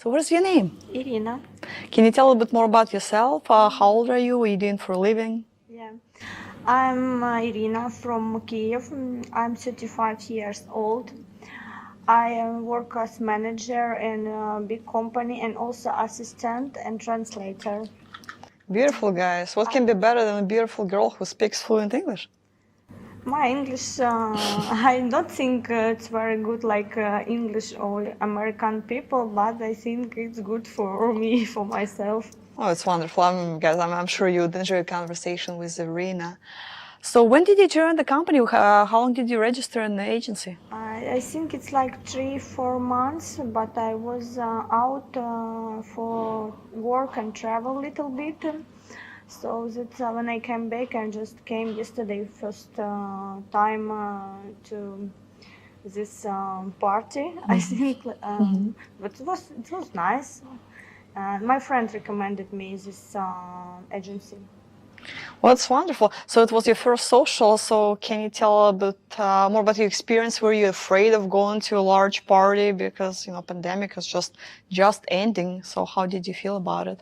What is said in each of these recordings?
So what is your name? Irina. Can you tell a little bit more about yourself? How old are you? What are you doing for a living? Yeah, I'm Irina from Kiev. I'm 35 years old. I work as manager in a big company and also assistant and translator. Beautiful, guys. What can be better than a beautiful girl who speaks fluent English? My English, I don't think it's very good like English or American people, but I think it's good for me, for myself. Oh, it's wonderful. Guys, I'm sure you would enjoy a conversation with Irina. So when did you join the company? How long did you register in the agency? I think it's like 3-4 months, but I was out for work and travel a little bit. So that when I came back, I just came yesterday first time to this party. I think, but it was nice. My friend recommended me this agency. Well, it's wonderful. So it was your first social. So can you tell a bit more about your experience? Were you afraid of going to a large party because pandemic is just ending? So how did you feel about it?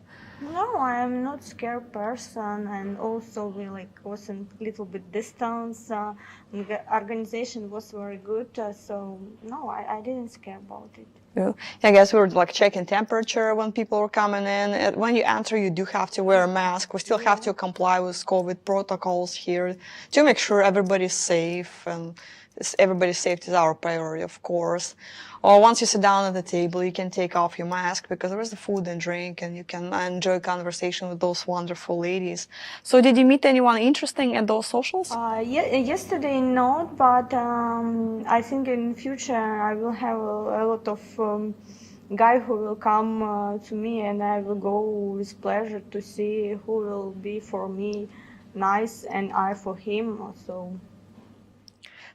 No, I am not scared person, and also we was a little bit distance. The organization was very good, so no, I didn't scare about it. Yeah, I guess we were checking temperature when people were coming in. When you enter, you do have to wear a mask. We still have to comply with COVID protocols here to make sure everybody's safe, and everybody's safety is our priority, of course. Or once you sit down at the table, you can take off your mask because there is the food and drink, and you can enjoy conversation with those wonderful ladies. So did you meet anyone interesting at those socials? Yesterday not, but I think in future I will have a lot of guy who will come to me, and I will go with pleasure to see who will be for me nice and I for him. So.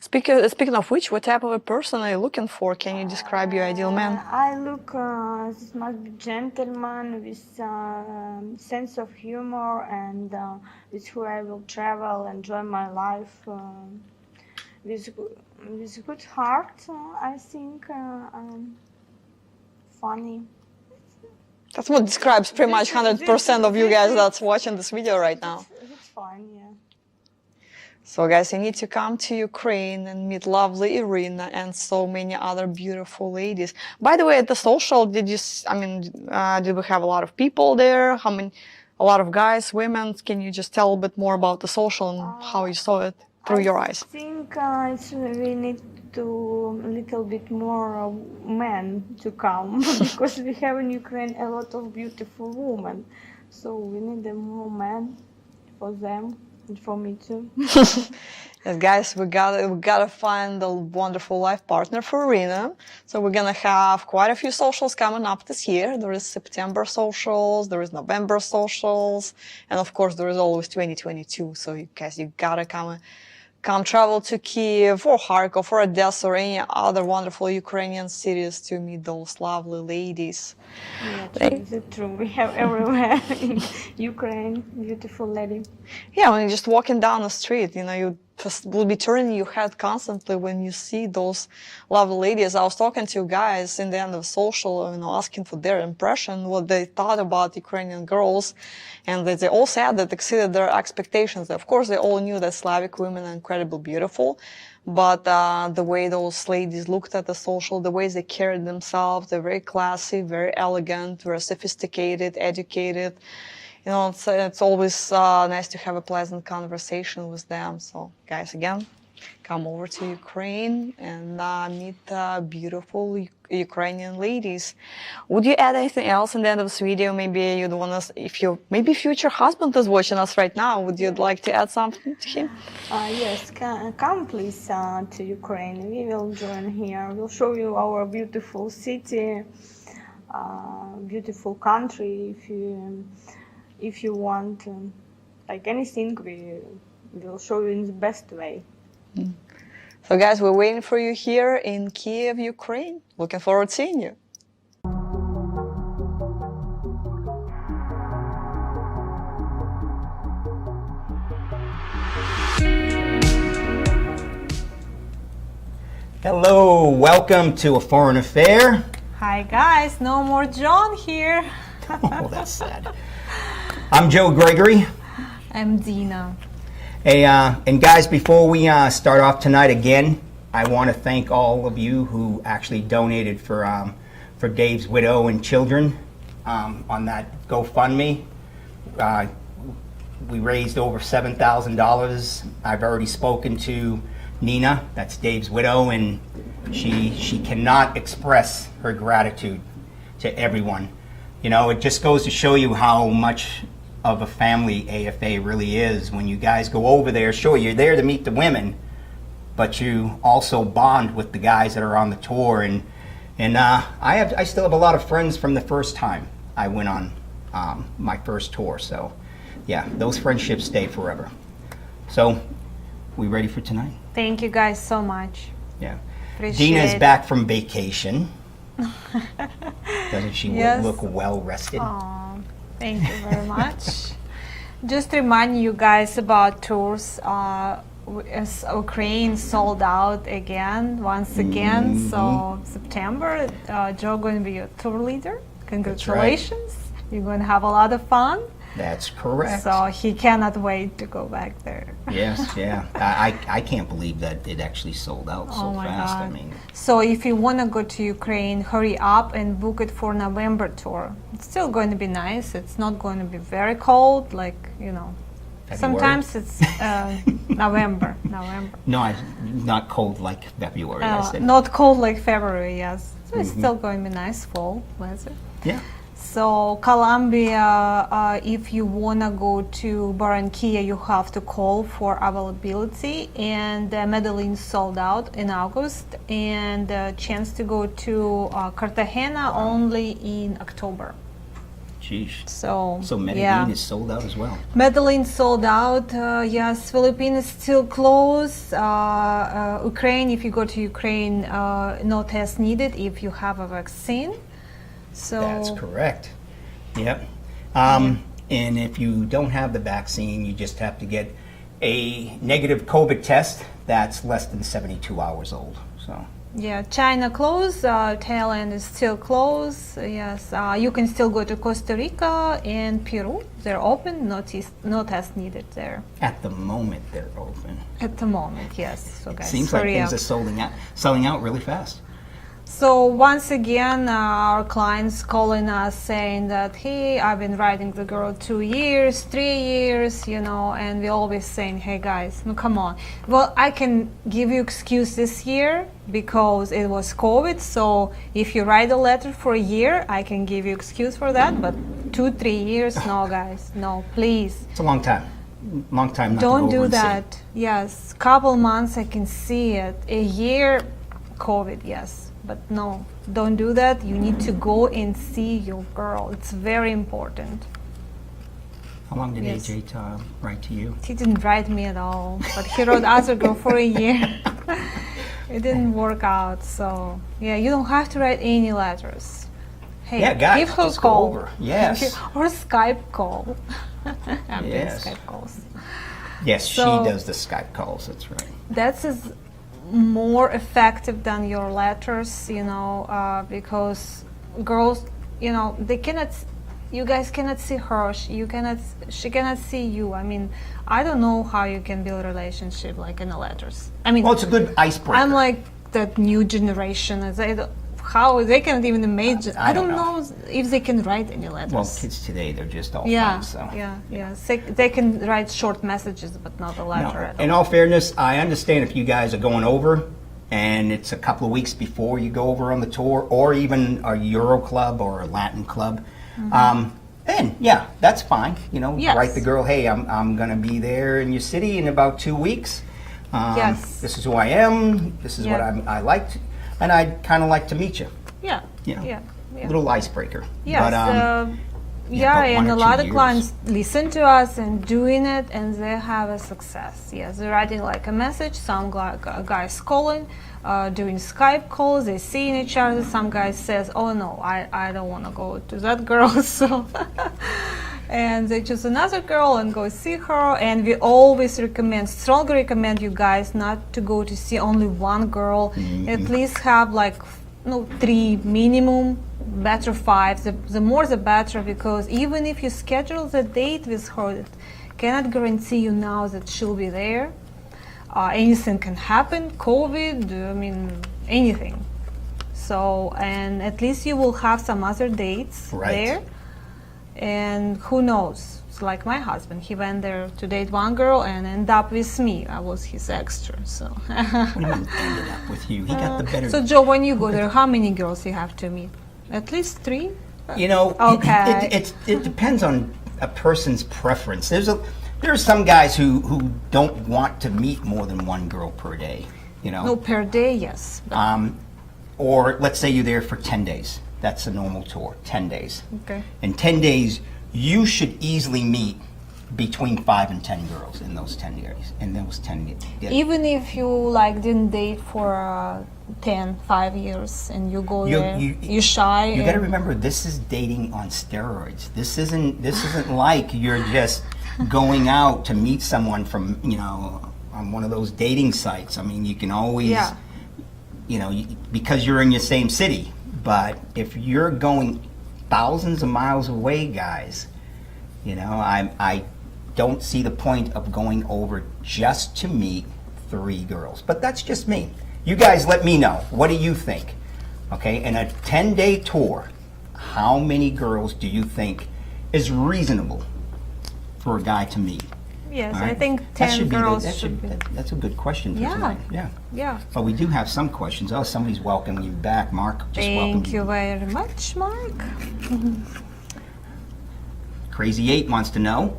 Speaking of which, what type of a person are you looking for? Can you describe your ideal man? I look, this must be gentleman with sense of humor and with who I will travel, enjoy my life, with good heart, I think, funny. That's what describes pretty much 100% of you guys that's watching this video right now. It's fine, yeah. So guys, you need to come to Ukraine and meet lovely Irina and so many other beautiful ladies. By the way, at the social, did we have a lot of people there? A lot of guys, women? Can you just tell a bit more about the social and how you saw it through your eyes? I think we need to a little bit more men to come because we have in Ukraine a lot of beautiful women. So we need more men for them. And for me too. Yes, guys, we gotta find a wonderful life partner for Irina. So we're gonna have quite a few socials coming up this year. There is September socials, there is November socials, and of course there is always 2022. So you guys, you gotta come travel to Kiev or Kharkov or Odessa or any other wonderful Ukrainian cities to meet those lovely ladies. Yeah, it's true. We have everywhere in Ukraine, beautiful lady. Yeah, when you're just walking down the street, you just will be turning your head constantly when you see those lovely ladies. I was talking to guys in the end of social, asking for their impression, what they thought about Ukrainian girls, and they all said that exceeded their expectations. Of course, they all knew that Slavic women are incredibly beautiful, but the way those ladies looked at the social, the ways they carried themselves, they're very classy, very elegant, very sophisticated, educated. It's always nice to have a pleasant conversation with them. So, guys, again, come over to Ukraine and meet beautiful Ukrainian ladies. Would you add anything else in the end of this video? Maybe you'd want us, maybe future husband is watching us right now, would you like to add something to him? Yes, come please to Ukraine. We will join here. We'll show you our beautiful city, beautiful country. If you want, like anything, we will show you in the best way. So guys, we're waiting for you here in Kiev, Ukraine. Looking forward to seeing you. Hello, welcome to A Foreign Affair. Hi guys, no more John here. Oh, that's sad. I'm Joe Gregory. I'm Dina. Hey, and guys, before we start off tonight again, I want to thank all of you who actually donated for Dave's widow and children on that GoFundMe. We raised over $7,000. I've already spoken to Nina, that's Dave's widow, and she cannot express her gratitude to everyone. You know, it just goes to show you how much of a family AFA really is. When you guys go over there, sure, you're there to meet the women, but you also bond with the guys that are on the tour. And I still have a lot of friends from the first time I went on my first tour. So, yeah, those friendships stay forever. So, we ready for tonight? Thank you guys so much. Yeah. Appreciate Dina's it. back from vacation. Doesn't she Yes. look well rested? Aw, thank you very much. Just remind you guys about tours. As Ukraine sold out again, once again. So September, Joe going to be your tour leader. Congratulations. You're going to have a lot of fun. That's correct. So he cannot wait to go back there. Yes, yeah. I can't believe that it actually sold out so Oh my fast. God. I mean, So if you want to go to Ukraine, hurry up and book it for November tour. It's still going to be nice. It's not going to be very cold, like, you know. February? Sometimes it's November. no, not cold like February. I said. Not cold like February, yes. So it's still going to be nice fall weather. Yeah. So Colombia, if you wanna go to Barranquilla, you have to call for availability, and Medellin sold out in August, and chance to go to Cartagena only in October. Sheesh. So So yeah. Medellin is sold out as well. Medellin sold out. Yes, Philippines is still closed. Ukraine, if you go to Ukraine, no test needed if you have a vaccine. So That's correct. Yep. And if you don't have the vaccine, you just have to get a negative COVID test that's less than 72 hours old. So. yeah, China closed. Thailand is still closed. Yes, you can still go to Costa Rica and Peru. They're open. No test needed there At the moment, they're open. at the moment. Yes. So guys, Seems like hurry things up. are selling out really fast. So once again, our clients calling us saying that, hey, I've been riding the girl 2 years, 3 years, you know, and we're always saying, hey guys, no, come on. Well, I can give you excuse this year because it was COVID. So if you write a letter for a year, I can give you excuse for that. But 2-3 years, no, guys, no, please. It's a long time. Long time not Don't to go over do and see. that. Yes, couple months I can see it. A year, COVID, yes. But no, don't do that. You need to go and see your girl. It's very important. How long did Yes. AJ write to you? He didn't write me at all, but he wrote other girl for a year. It didn't work out. So yeah, you don't have to write any letters. Hey, Yeah, guys, give her a just go call. over. Yes. Or Skype call. I'm doing Yes. Skype calls. Yes, So- she does the Skype calls. That's right. That's more effective than your letters, you know, because girls, you know, they cannot, you guys cannot see her, she cannot see you. I mean, I don't know how you can build a relationship like in the letters. I mean, Well, it's a good icebreaker. I'm like that new generation. How they cannot even imagine. I I don't don't know if they can write any letters. Well, kids today, they're just all yeah, fun, so. yeah. They can write short messages, but not a letter No, at in all. all fairness, I understand if you guys are going over and it's a couple of weeks before you go over on the tour, or even a Euro club or a Latin club, then yeah, that's fine. You know, Yes. write the girl, hey, I'm going to be there in your city in about 2 weeks. Yes. This is who I am. This is what Yeah. I liked, and I'd kind of like to meet you. Yeah, You know, yeah. little icebreaker. Yes, But, yeah, about 1 and or a 2 lot of years. clients listen to us and doing it, and they have a success. Yes, they're writing like a message. Some guys calling, doing Skype calls. They seeing each other. Some guys says, "Oh no, I don't want to go to that girl," so. And they choose another girl and go see her. And we always strongly recommend you guys not to go to see only one girl. At least have like no, 3 minimum, better 5. The more the better, because even if you schedule the date with her, it cannot guarantee you now that she'll be there. Anything can happen, COVID, I mean, anything. So, and at least you will have some other dates Right. there. And who knows? It's like my husband. He went there to date one girl and ended up with me. I was his extra. So, What do you mean ended up with you? He got the better. so Joe, when you go there, how many girls you have to meet? At least 3? You know, Okay. it depends on a person's preference. There are some guys who don't want to meet more than one girl per day. You know, No, per day, yes. or let's say you're there for 10 days. That's a normal tour, 10 days. Okay. In 10 days, you should easily meet between 5 and 10 girls in those 10 days. Even if you like didn't date for 5 years, and you go there, you shy. You got to remember, this is dating on steroids. This isn't like you're just going out to meet someone from, you know, on one of those dating sites. I mean, you can always, Yeah. you know, because you're in your same city. But if you're going thousands of miles away, guys, you know, I don't see the point of going over just to meet 3 girls. But that's just me. You guys let me know. What do you think? Okay, in a 10-day tour, how many girls do you think is reasonable for a guy to meet? Yes, All I right? think That 10 girls should be. That's a good question for Yeah. tonight. Yeah. Yeah. But we do have some questions. Oh, somebody's welcoming you back. Mark just welcomed Thank you very much, Mark. Crazy 8 wants to know.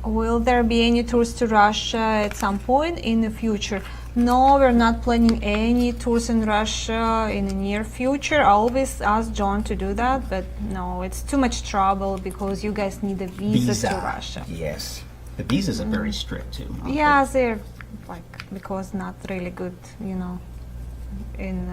Will there be any tours to Russia at some point in the future? No, we're not planning any tours in Russia in the near future. I always ask John to do that, but no, it's too much trouble because you guys need a visa to Russia. Yes. The visas are very strict too. aren't Yeah, they're like, because not really good, you know, in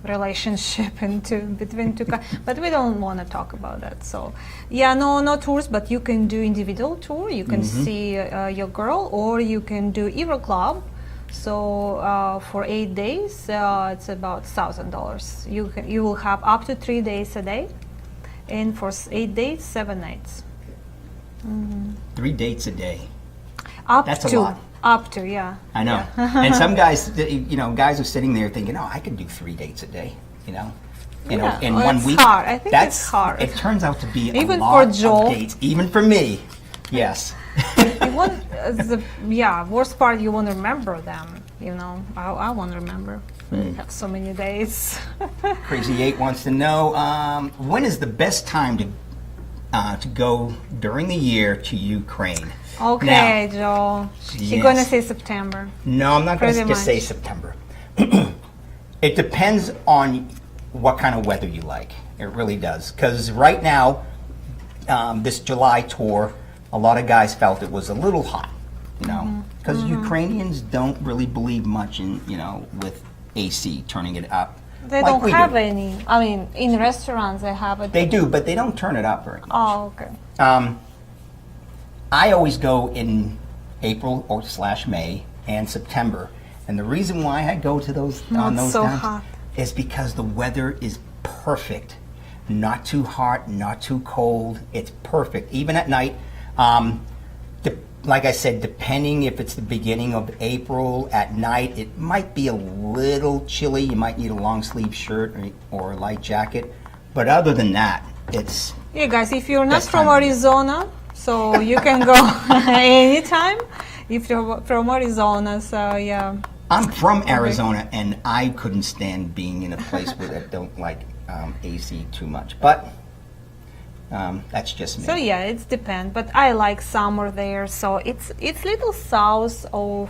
relationship between two but we don't want to talk about that. So yeah, no tours, but you can do individual tour. You can see your girl, or you can do Euro Club. So for 8 days, it's about $1,000. You will have up to 3 days a day, and for 8 days, 7 nights. 3 dates a day. Up That's a to lot. up to yeah. I know. And some guys, you know, guys are sitting there thinking, "Oh, I could do 3 dates a day." You know, Yeah, in well, 1 it's week. hard. I think it's hard. It turns out to be Even a for lot Joel. of dates, even for me. Yes. You want worst part, you won't remember them. You know, I won't remember. We have so many days. Crazy 8 wants to know when is the best time to go during the year to Ukraine? Okay, Joe. You're Yes. gonna say September. No, I'm not going to Pretty just say much. September. It depends on what kind of weather you like. It really does. Because right now, this July tour, a lot of guys felt it was a little hot, you know, because Ukrainians don't really believe much in, you know, with AC turning it up. They like don't we have do. any. I mean, in restaurants they have it. They do, but they don't turn it up very much. Oh, okay. I always go in April or / May and September, and the reason why I go to those on Not those so times hot. is because the weather is perfect, not too hot, not too cold. It's perfect, even at night. Like I said, depending if it's the beginning of April at night, it might be a little chilly. You might need a long sleeve shirt or a light jacket, but other than that, it's Yeah, guys, if you're not Best from time of year. Arizona, so you can go anytime. If you're from Arizona, so yeah. I'm from Arizona, and I couldn't stand being in a place where I don't like AC too much. But that's just me. So yeah, it's depend. But I like summer there. So it's little south of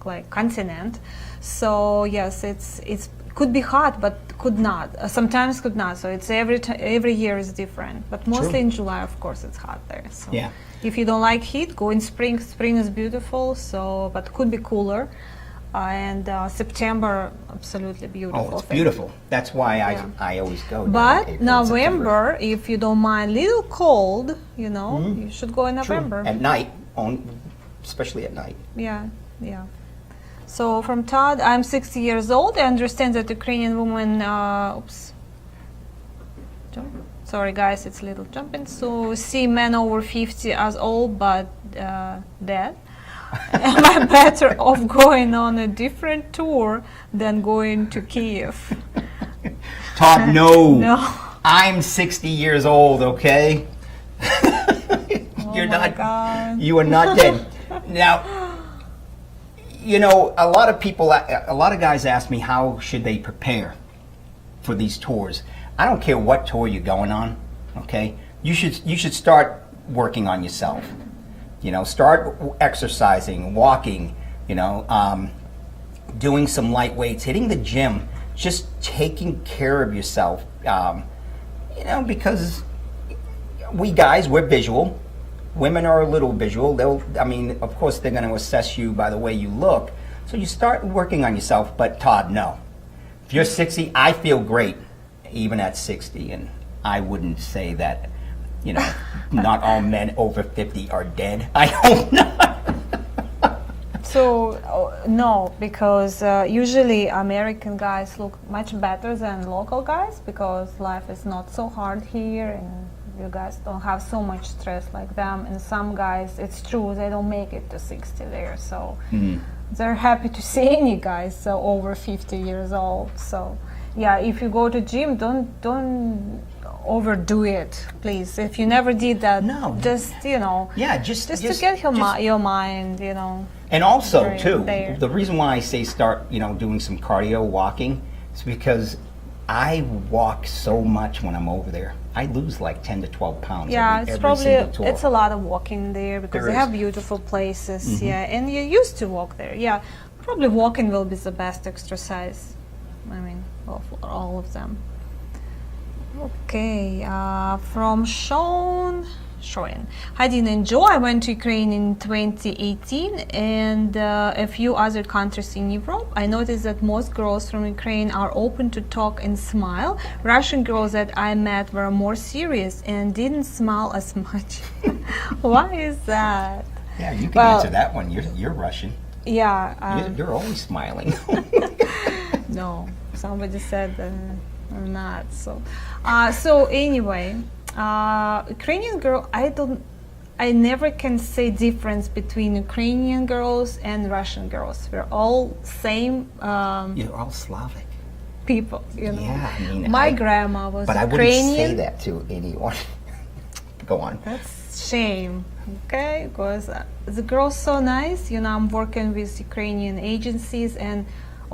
like continent. So yes, it's could be hot, but could not. Sometimes could not. So it's every year is different. But mostly True. in July, of course, it's hot there. So Yeah. if you don't like heat, go in spring. Spring is beautiful. So but could be cooler. And September, absolutely beautiful. Oh, it's thing. beautiful. That's why Yeah. I always go. during But April and September. November, if you don't mind, little cold, you know, you should go in True. November. At night, especially at night. Yeah, yeah. So from Todd, I'm 60 years old. I understand that Ukrainian women, sorry guys, it's a little jumping. So see men over 50 as old but dead. Am I better off going on a different tour than going to Kiev? Todd, no. No. I'm 60 years old, okay? You're my not. God. You are not dead. Now, you know, a lot of guys ask me how should they prepare for these tours. I don't care what tour you're going on, okay? You should start working on yourself. You know, start exercising, walking, you know, doing some light weights, hitting the gym, just taking care of yourself. You know, because we guys, we're visual. Women are a little visual. I mean, of course, they're going to assess you by the way you look. So you start working on yourself. But Todd, no. If you're 60, I feel great, even at 60. And I wouldn't say that, you know, not all men over 50 are dead. I hope not. So, no, because usually American guys look much better than local guys because life is not so hard here and you guys don't have so much stress like them. And some guys, it's true, they don't make it to 60 there. So they're happy to see any guys over 50 years old. So, yeah, if you go to gym, don't overdo it, please. If you never did that, No. just, you know, Yeah, just to get your mind, you know. And also, Right too, there. the reason why I say start, you know, doing some cardio walking is because I walk so much when I'm over there. I lose like 10 to 12 pounds Yeah, every it's probably, single tour. it's a lot of walking there because There they have is. beautiful places, yeah, and you used to walk there, yeah. Probably walking will be the best exercise, I mean, of all of them. Okay, from Sean. Hi Dina and Joe, I went to Ukraine in 2018 and a few other countries in Europe. I noticed that most girls from Ukraine are open to talk and smile. Russian girls that I met were more serious and didn't smile as much. Why is that? Yeah, you can Well- answer that one. You're Russian. Yeah, You're always smiling. no, somebody said I'm not. So anyway, Ukrainian girl, I never can say difference between Ukrainian girls and Russian girls. We're all same You're all Slavic. people, you know. Yeah, I mean, My grandma was But I wouldn't Ukrainian. say that to anyone. Go on. That's shame, okay? Because the girl's so nice. You know, I'm working with Ukrainian agencies, and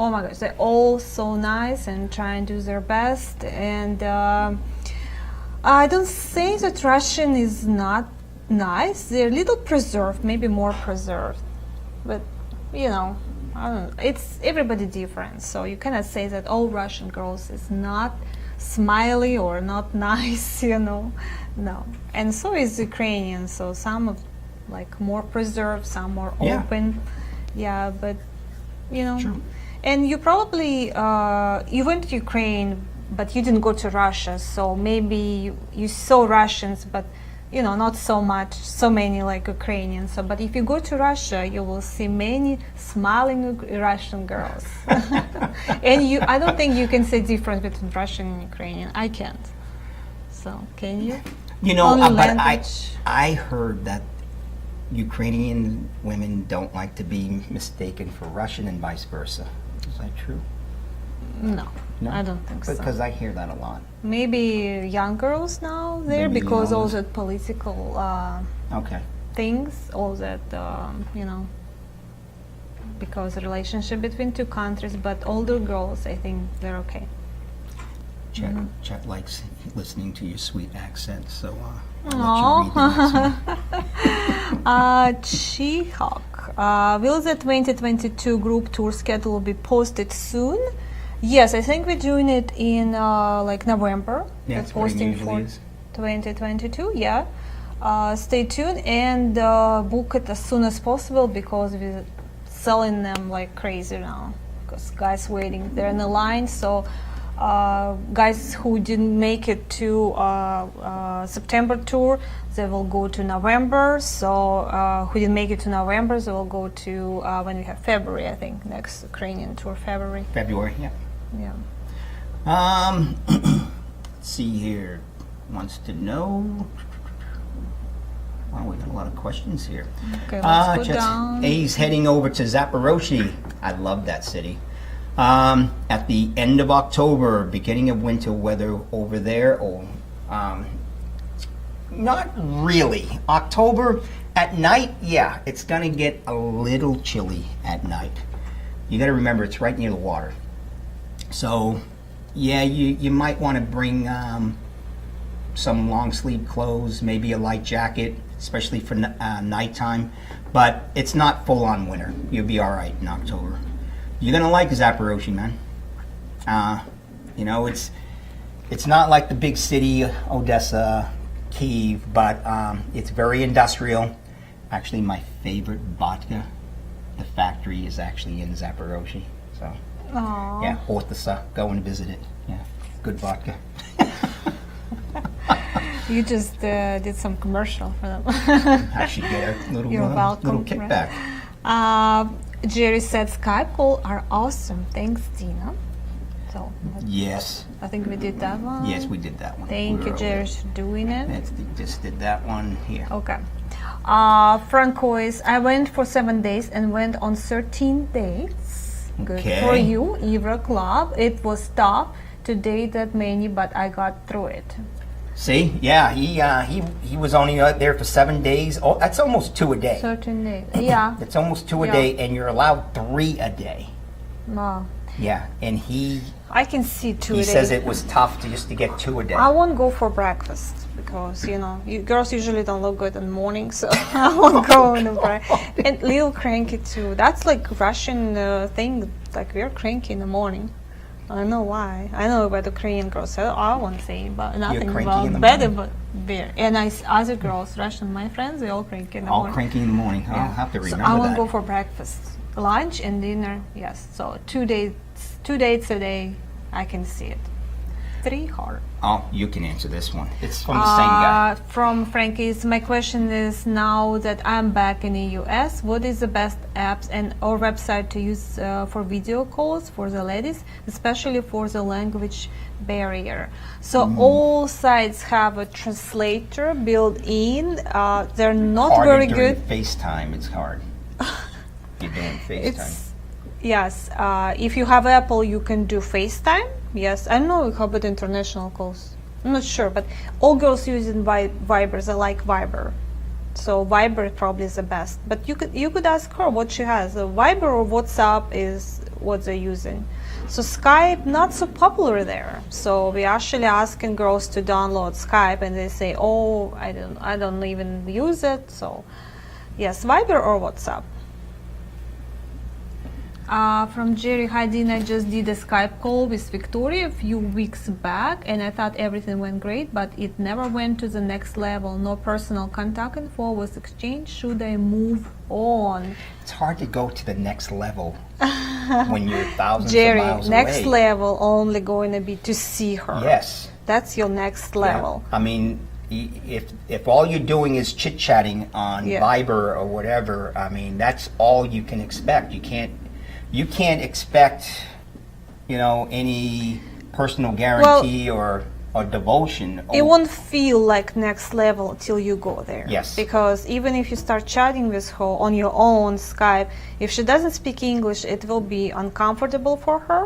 oh my gosh, they're all so nice and try and do their best. And I don't say that Russian is not nice. They're a little preserved, maybe more preserved, but you know, I don't know. It's everybody different, so you cannot say that all Russian girls is not smiley or not nice, you know. No, and so is Ukrainian. So some of like more preserved, some more Yeah. open. Yeah, but you know, True. and you probably you went to Ukraine, but you didn't go to Russia. So maybe you saw Russians, but you know, not so much, so many like Ukrainians. So, but if you go to Russia, you will see many smiling Russian girls. And I don't think you can say difference between Russian and Ukrainian. I can't. So, can you? You know, Only but language. I heard that Ukrainian women don't like to be mistaken for Russian and vice versa. Is that true? No, No? I don't think so. Because I hear that a lot. Maybe young girls now there Maybe because all young. that political Okay. things, all that you know, because relationship between two countries. But older girls, I think they're okay. Chet likes listening to your sweet accent, so Aw. I'll let you read the next one. Chihok, will the 2022 group tour schedule be posted soon? Yes, I think we're doing it in like November. Yeah, We're that's what it posting usually for is. 2022. Yeah, stay tuned and book it as soon as possible because we're selling them like crazy now. Because guys waiting, they're in the line. So Guys who didn't make it to September tour, they will go to November. So who didn't make it to November, they will go to when we have February, I think, next Ukrainian tour, February. February, yeah. Yeah. Let's see here. Wants to know. Wow, we got a lot of questions here. Okay, let's go just down. A's heading over to Zaporozhye. I love that city. At the end of October, beginning of winter weather over there. Not really. October at night, yeah, it's gonna get a little chilly at night. You got to remember, it's right near the water. So, yeah, you might want to bring some long sleeve clothes, maybe a light jacket, especially for nighttime. But it's not full on winter. You'll be all right in October. You're gonna like Zaporozhye, man. You know, it's not like the big city, Odessa, Kyiv, but it's very industrial. Actually, my favorite vodka, the factory is actually in Zaporozhye. So, Aww. yeah, Odessa, go and visit it. Yeah, good vodka. You just did some commercial for them. I should get a little, You're welcome. little kickback. Jerry said Skype call are awesome. Thanks, Dina. So Yes, I think we did that one. yes, we did that one. Thank We you, were Jerry, over for doing it. there. Just did that one here. Okay. Franco is, I went for 7 days and went on 13 dates. Good Okay. for you, Ivra Club. It was tough to date that many, but I got through it. See, yeah, he was only out there for 7 days. Oh, that's almost 2 a day. 13 days. Yeah. It's almost 2 a Yeah. day, and you're allowed 3 a day. Wow. Yeah, and he I can see 2 he days. says it was tough just to get 2 a day. I won't go for breakfast because girls usually don't look good in the morning, so I won't go in the breakfast. And little cranky too. That's like Russian thing. Like we're cranky in the morning. I don't know why. I know about Ukrainian girls. So I won't say, but nothing cranky about in the better, morning? but beer. And other girls, Russian, my friends, they all cranky in the All morning. cranky in the morning. I'll have to So remember I won't that. go for breakfast, lunch and dinner. Yes. So 2 dates a day. I can see it. 3 hard. Oh, you can answer this one. It's from the same guy. From Frankie's, my question is now that I'm back in the US, what is the best apps and or website to use for video calls for the ladies, especially for the language barrier? So all sites have a translator built in. They're not Hard very during good. FaceTime, it's hard. You're doing FaceTime. Yes, if you have Apple, you can do FaceTime. Yes, I don't know how about international calls. I'm not sure, but all girls using Viber, they like Viber. So Viber probably is the best. But you could ask her what she has. Viber or WhatsApp is what they're using. So Skype not so popular there. So we're actually asking girls to download Skype, and they say, "Oh, I don't even use it." So yes, Viber or WhatsApp. From Jerry, hi Dina, I just did a Skype call with Victoria a few weeks back and I thought everything went great, but it never went to the next level. No personal contact info was exchanged. Should I move on? It's hard to go to the next level when you're thousands Jerry, of miles next away. level only going to be to see her. Yes. That's your next Yeah. level. I mean, if all you're doing is chit-chatting on Yeah. Viber or whatever, I mean, that's all you can expect. You can't expect, any personal guarantee or devotion. It won't feel like next level till you go there. Yes. Because even if you start chatting with her on your own Skype, if she doesn't speak English, it will be uncomfortable for her.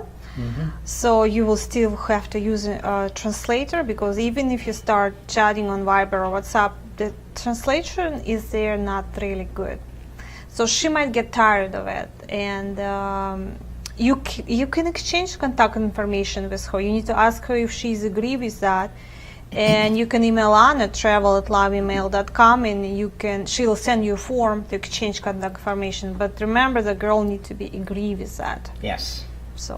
So you will still have to use a translator, because even if you start chatting on Viber or WhatsApp, the translation is there not really good. So she might get tired of it, and you can exchange contact information with her. You need to ask her if she's agree with that, and you can email Anna travel@loveemail.com, and she'll send you a form to exchange contact information. But remember, the girl need to be agree with that. Yes. So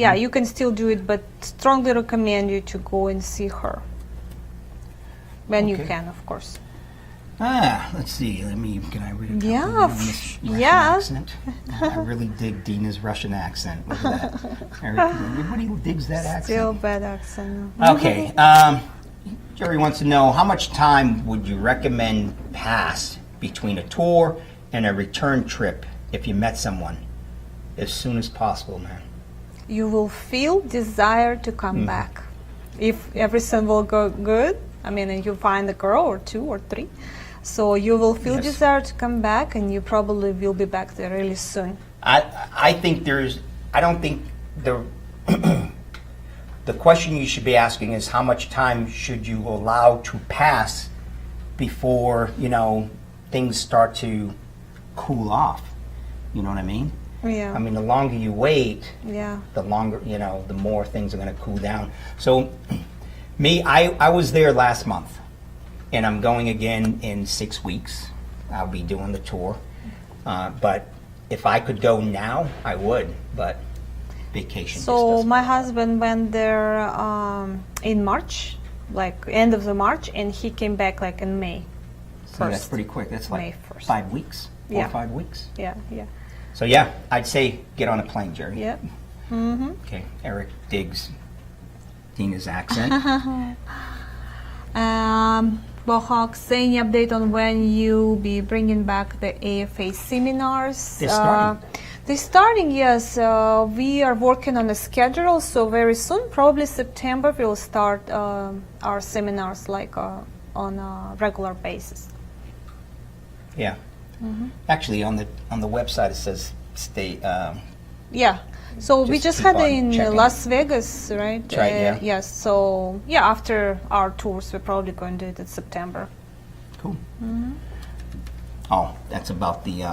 yeah, you can still do it, but strongly recommend you to go and see her when you Okay. can, of course. Let's see. Can I read a couple Yeah, on this Russian yeah. accent? I really dig Dina's Russian accent. Look at that. Everybody digs that accent. Still bad accent. Okay. Jerry wants to know, how much time would you recommend pass between a tour and a return trip if you met someone? As soon as possible, man. You will feel desire to come back. If everything will go good, I mean, and you find a girl or two or three, so you will feel Yes. desire to come back, and you probably will be back there really soon. I think I don't think the question you should be asking is how much time should you allow to pass before, things start to cool off. You know what I mean? Yeah. I mean, the longer you wait, Yeah. the longer, the more things are going to cool down. So, I was there last month, and I'm going again in 6 weeks. I'll be doing the tour. But if I could go now, I would, but vacation just So doesn't my work. husband went there in March, like end of the March, and he came back like in May. So that's first. pretty quick. That's like May 1st. 5 weeks, 4 Yeah. or 5 weeks. Yeah, yeah, So yeah, I'd say get on a plane, Jerry. yeah. Okay, Eric digs Dina's accent. Bohawks, any update on when you'll be bringing back the AFA seminars? They're starting. They're starting, yes. We are working on a schedule, so very soon, probably September, we'll start our seminars like on a regular basis. Yeah. Actually, on the website it says stay. Yeah. So we Just just keep had on in checking. Las Vegas, right? That's right, yeah. Yes. So yeah, after our tours, we're probably going to do it in September. Cool. Oh, that's about the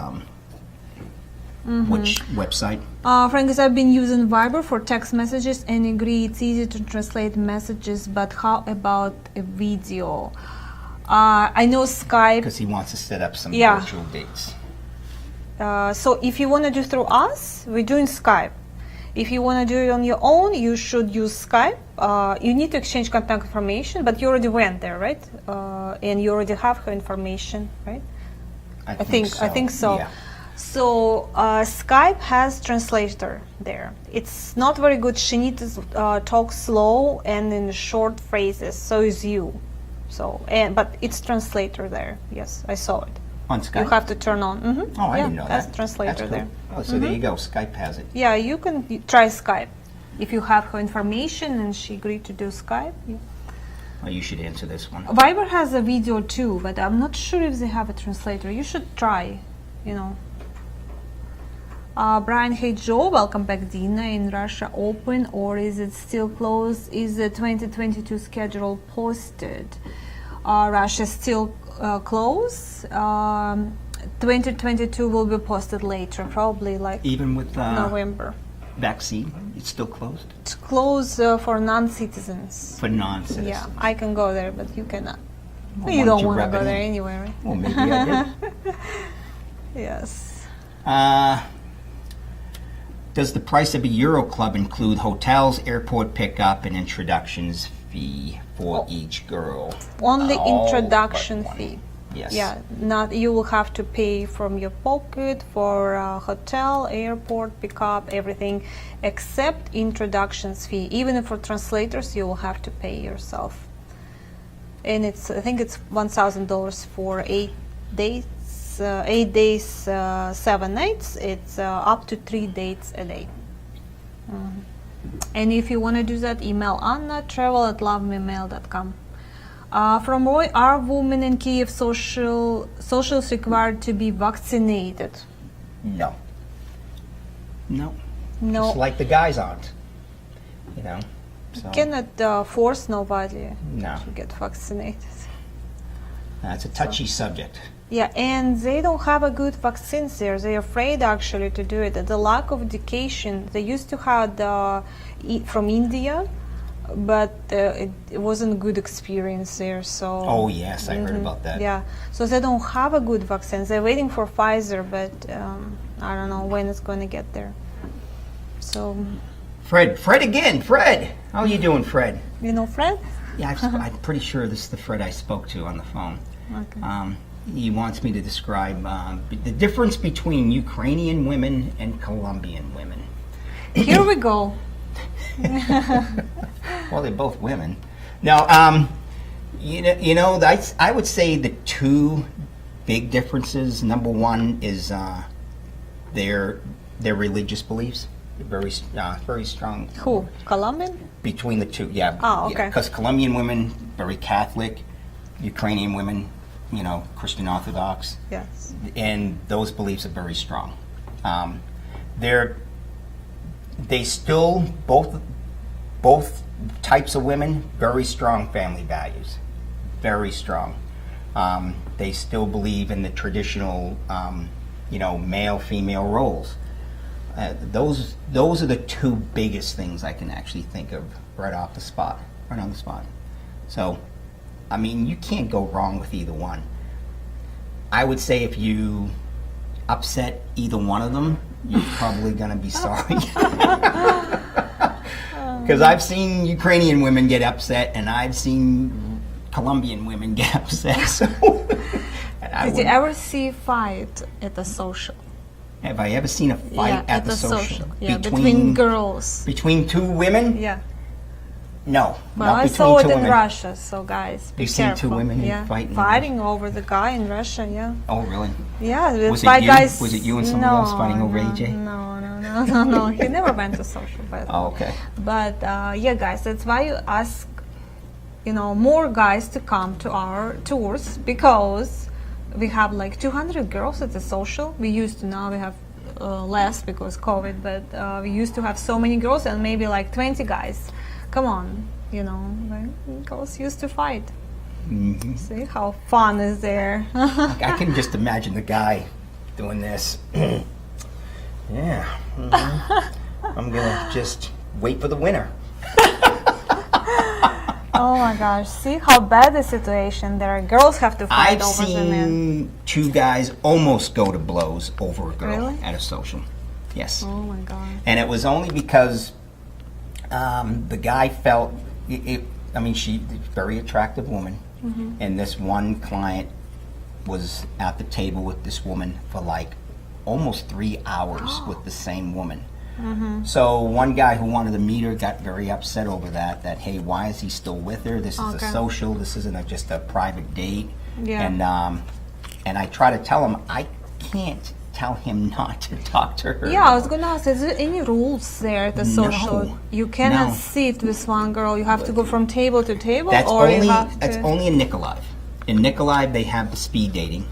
which website? Frank, I've been using Viber for text messages and agree it's easy to translate messages, but how about a video? I know Skype. Because he wants to set up some Yeah. virtual dates. So if you want to do through us, we're doing Skype. If you want to do it on your own, you should use Skype. You need to exchange contact information, but you already went there, right? And you already have her information, right? I think so. Yeah. So Skype has translator there. It's not very good. She needs to talk slow and in short phrases. So is you. So but it's translator there. Yes, I saw it. On Skype. You have to turn on. Oh, I didn't know that's that. translator That's cool. there. Oh, so there you go. Skype has it. Yeah, you can try Skype if you have her information and she agreed to do Skype. Yeah. Oh, you should answer this one. Viber has a video too, but I'm not sure if they have a translator. You should try, Brian, hey Joe, welcome back. Dina, in Russia open or is it still closed? Is the 2022 schedule posted? Russia still closed. 2022 will be posted later, probably like Even with November. vaccine, it's still closed It's closed for non-citizens. for non-citizens. Yeah, I can go there, but you cannot. Well, You why don't you want to rub go it there in? anyway, right? Well, maybe I did. Yes. Does the price of a Euro Club include hotels, airport pickup, and introductions fee for each girl? Only All introduction but one. fee. Yes. Yeah, not you will have to pay from your pocket for hotel, airport, pickup, everything, except introductions fee. Even for translators, you will have to pay yourself. And I think it's $1,000 for 8 days, 7 nights. It's up to 3 dates a day. And if you want to do that, email Anna, travel@lovememail.com. From Roy, are women in Kiev socials required to be vaccinated? No. No. No, Just like the guys aren't. So cannot force nobody No. to get vaccinated. That's a touchy subject. Yeah, and they don't have a good vaccines there. They're afraid actually to do it. The lack of education. They used to have from India, but it wasn't a good experience there. So. Oh yes, I heard about that. Yeah, so they don't have a good vaccine. They're waiting for Pfizer, but I don't know when it's going to get there. So, Fred again. Fred, how are you doing, Fred? you know, Fred? Yeah, I'm pretty sure this is the Fred I spoke to on the phone. Okay. He wants me to describe the difference between Ukrainian women and Colombian women. Here we go. Well, they're both women. Now, I would say the two big differences. Number one is their religious beliefs. They're very strong. Who? Colombian? Between the two, yeah. Oh, okay. Because Colombian women, very Catholic. Ukrainian women, Christian Orthodox. Yes. And those beliefs are very strong. They still, both types of women, very strong family values. Very strong. They still believe in the traditional, male-female roles. Those are the two biggest things I can actually think of right on the spot. So, I mean, you can't go wrong with either one. I would say if you upset either one of them, you're probably going to be sorry. Because I've seen Ukrainian women get upset, and I've seen Colombian women get upset. So, Did you ever see a fight at a social? Have I ever seen a fight at the social? Yeah, between girls. Between two women? Yeah. No. Well, not I between saw it two in women. Russia, so guys, be You've seen careful. two women yeah. fighting over the guy in Russia, yeah. Oh, really? Yeah, it's Was it like you? guys. Was it you and somebody else fighting over AJ? No. He never went to social, but. Oh, okay. But yeah, guys, that's why you ask, more guys to come to our tours, because we have like 200 girls at the social. We used to, now we have less because COVID, but we used to have so many girls and maybe like 20 guys. Come on, like girls used to fight. Mm-hmm. See how fun is there. I can just imagine the guy doing this. Yeah. Mm-hmm. I'm going to just wait for the winner. Oh my gosh, see how bad the situation there. Girls have to fight I've over the men. seen two guys almost go to blows over a girl Really? at a social. Yes. Oh my god. And it was only because the guy felt, she's a very attractive woman, and this one client was at the table with this woman for like almost 3 hours with the same woman. So one guy who wanted to meet her got very upset over that, hey, why is he still with her? This is Okay. a social, this isn't just a private date. Yeah. And I try to tell him, I can't tell him not to talk to her. Yeah, I was gonna ask, is there any rules there at the social? No. You cannot No. sit with one girl, you have to go from table to table, That's or only you have to... that's only in Nikolaev. In Nikolaev, they have the speed dating.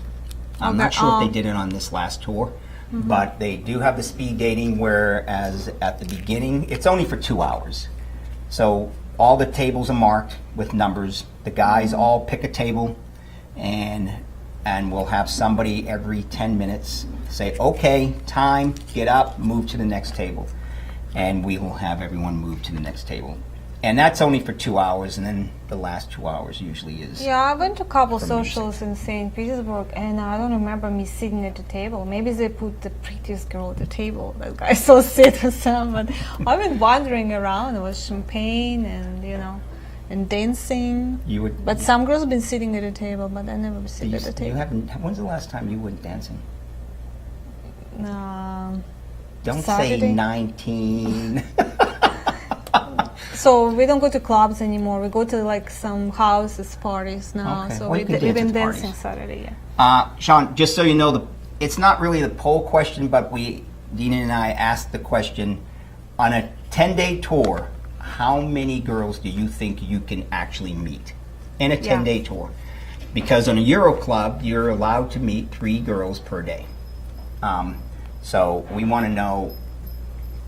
I'm Okay, not sure if oh. they did it on this last tour, but they do have the speed dating. Whereas at the beginning, it's only for 2 hours. So all the tables are marked with numbers. The guys all pick a table, and we'll have somebody every 10 minutes say, "Okay, time, get up, move to the next table," and we will have everyone move to the next table. And that's only for 2 hours, and then the last 2 hours usually is. Yeah, I went to a couple For socials in St. Petersburg, and I don't remember me sitting at the table. Maybe they put the prettiest girl at the table. That guy so sit with them, but I've been wandering around. It was champagne and and dancing. You would. But some girls have been sitting at the table, but I never sit at the You table. haven't. When's the last time you went dancing? Don't Saturday. say 19. So we don't go to clubs anymore. We go to like some houses parties now. Okay. So Well, you can we've dance been at dancing parties. Saturday. Yeah. Sean, just so you know, it's not really the poll question, but Dina and I asked the question, on a 10-day tour, how many girls do you think you can actually meet in a 10-day tour? Because on a Euro club, you're allowed to meet 3 girls per day. So we want to know,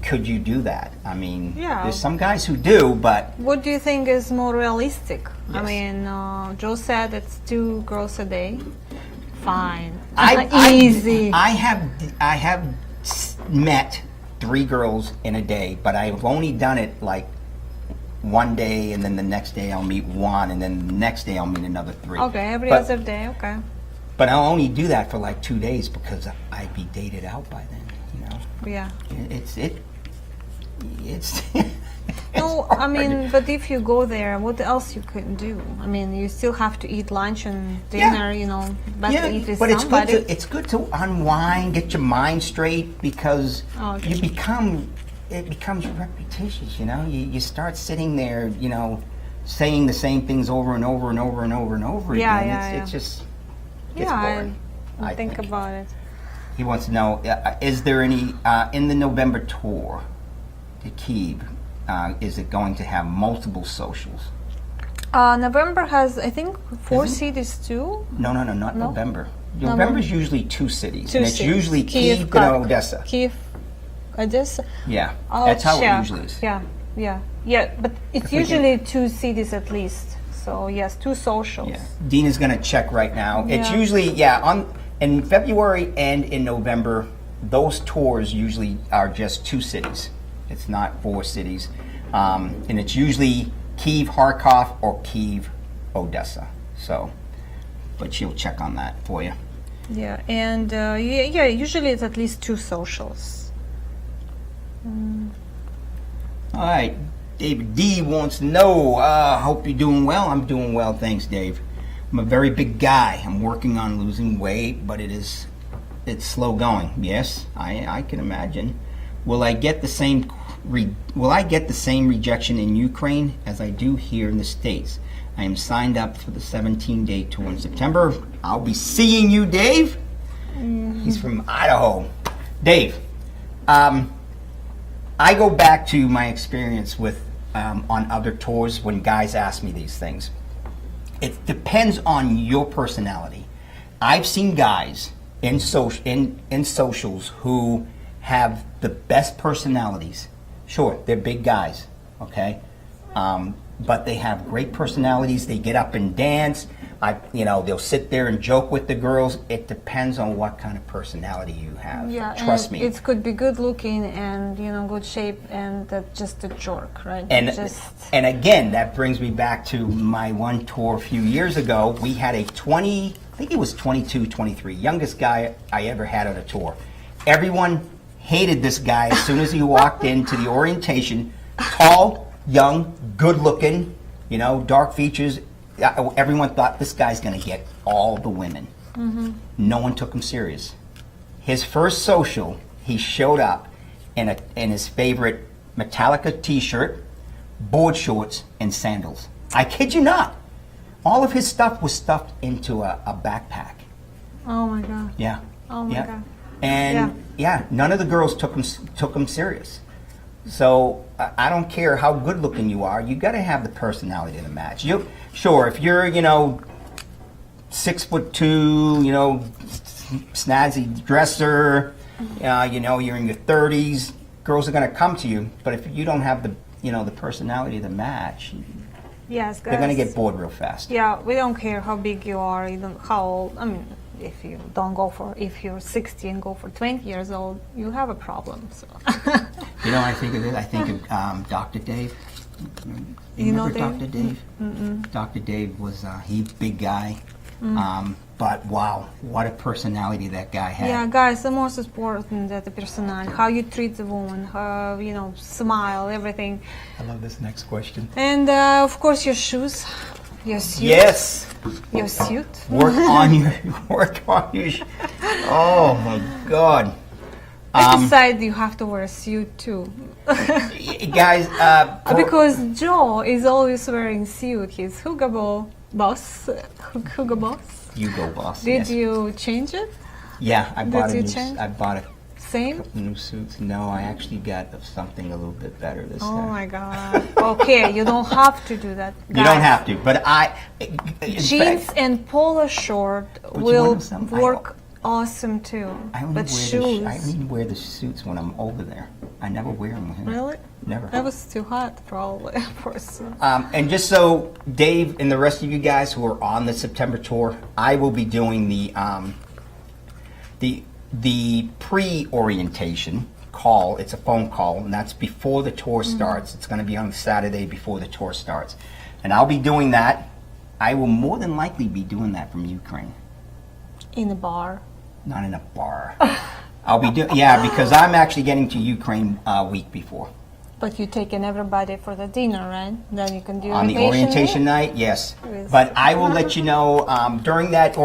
could you do that? I mean, Yeah. there's some guys who do, but What do you think is more realistic? I Yes. mean, Joe said it's 2 girls a day. Fine. Easy. Easy. I have met 3 girls in a day, but I've only done it like one day, and then the next day I'll meet 1, and then the next day I'll meet another 3. Okay, every But- other day. Okay. But I'll only do that for like 2 days because I'd be dated out by then. Yeah. It's No, I mean, but if you go there, what else you can do? I mean, you still have to eat lunch and dinner, you know, but eat with but somebody. it's good to unwind, get your mind straight, because Okay. it becomes repetitious, you know. You start sitting there, you know, saying the same things over and over and over and over and over Yeah, again. yeah, It's just gets Yeah, boring. I I think think. about it. He wants to know, is there any, in the November tour to Kyiv, is it going to have multiple socials? November has, I think, 4 Is it? cities too. No, not No? November. November. November's usually 2 cities, Two and it's cities. usually Kyiv, Kyiv Kharkiv. and Odessa. Kiev, Odessa. Yeah, I'll that's how check. it usually is. Yeah, but it's we can- usually 2 cities at least. So yes, 2 socials. Yeah, Dina's going to check right now. It's Yeah. usually in February and in November. Those tours usually are just 2 cities. It's not 4 cities, and it's usually Kyiv, Kharkov, or Kyiv, Odessa. So, but she'll check on that for you. Yeah, and yeah, usually it's at least 2 socials. All right, David D wants to know. Hope you're doing well. I'm doing well, thanks, Dave. I'm a very big guy. I'm working on losing weight, but it's slow going. Yes, I can imagine. Will I get the same rejection in Ukraine as I do here in the States? I am signed up for the 17-day tour in September. I'll be seeing you, Dave. He's from Idaho. Dave, I go back to my experience with on other tours when guys ask me these things. It depends on your personality. I've seen guys in socials who have the best personalities. Sure, they're big guys, okay, but they have great personalities. They get up and dance. They'll sit there and joke with the girls. It depends on what kind of personality you have. Yeah, Trust and me. it could be good looking and good shape and just a jerk, right? And just again, that brings me back to my one tour a few years ago. We had a 20, I think he was 22, 23, youngest guy I ever had on a tour. Everyone hated this guy as soon as he walked into the orientation. Tall, young, good looking, dark features. Everyone thought this guy's going to get all the women. Mm-hmm. No one took him serious. His first social, he showed up in his favorite Metallica t-shirt, board shorts, and sandals. I kid you not. All of his stuff was stuffed into a backpack. oh my god. Yeah. Oh my yeah. god. And none of the girls took him serious. So I don't care how good looking you are. You got to have the personality to match. Sure, if you're 6'2", snazzy dresser, you're in your 30s, girls are going to come to you. But if you don't have the personality to match, Yes, guys. they're going to get bored real fast. Yeah, we don't care how big you are, how old. I mean, if you're 60 and go for 20 years old, you have a problem. So. I think of it. I think of Dr. Dave. You know Remember Dave? Dr. Dave? Mm-mm. Dr. Dave was big guy, but wow, what a personality that guy had. Yeah, guys, the most important that the personality, how you treat the woman, smile, everything, I love this next question. and of course your shoes, your suit, Yes, your suit. work on your Oh my God. I decided you have to wear a suit too. Guys, Because Joe is always wearing suit. He's Hugo Boss. Hugo Boss. you go, boss. Did yes. you change it? Yeah, I bought you change? I bought a Same? couple new suits. No, I actually got something a little bit better this Oh time. my god. Okay, you don't have to do that. You don't have to, but Jeans and polo short you will wanna know something? work awesome too. I only But shoes. I only wear the suits when I'm over there. I never wear them here. Really? Never. That was too hot probably for a suit. And just so Dave and the rest of you guys who are on the September tour, I will be doing the pre-orientation call. It's a phone call, and that's before the tour starts. It's going to be on Saturday before the tour starts, and I'll be doing that. I will more than likely be doing that from Ukraine, In a bar. not in a bar. I'll be doing because I'm actually getting to Ukraine a week before. But you're taking everybody for the dinner, right? Then you can do On the orientation night, yes. But I will let you know during that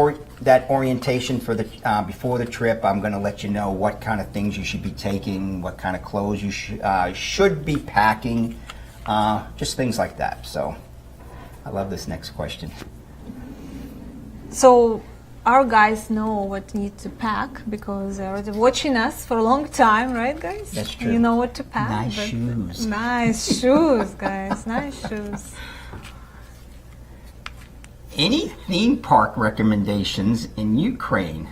orientation for the before the trip. I'm going to let you know what kind of things you should be taking, what kind of clothes you should be packing, just things like that. So, I love this next question. So our guys know what need to pack because they're already watching us for a long time, right, guys? That's true. You know what to pack. Nice shoes. Nice shoes, guys. Nice shoes. Any theme park recommendations in Ukraine?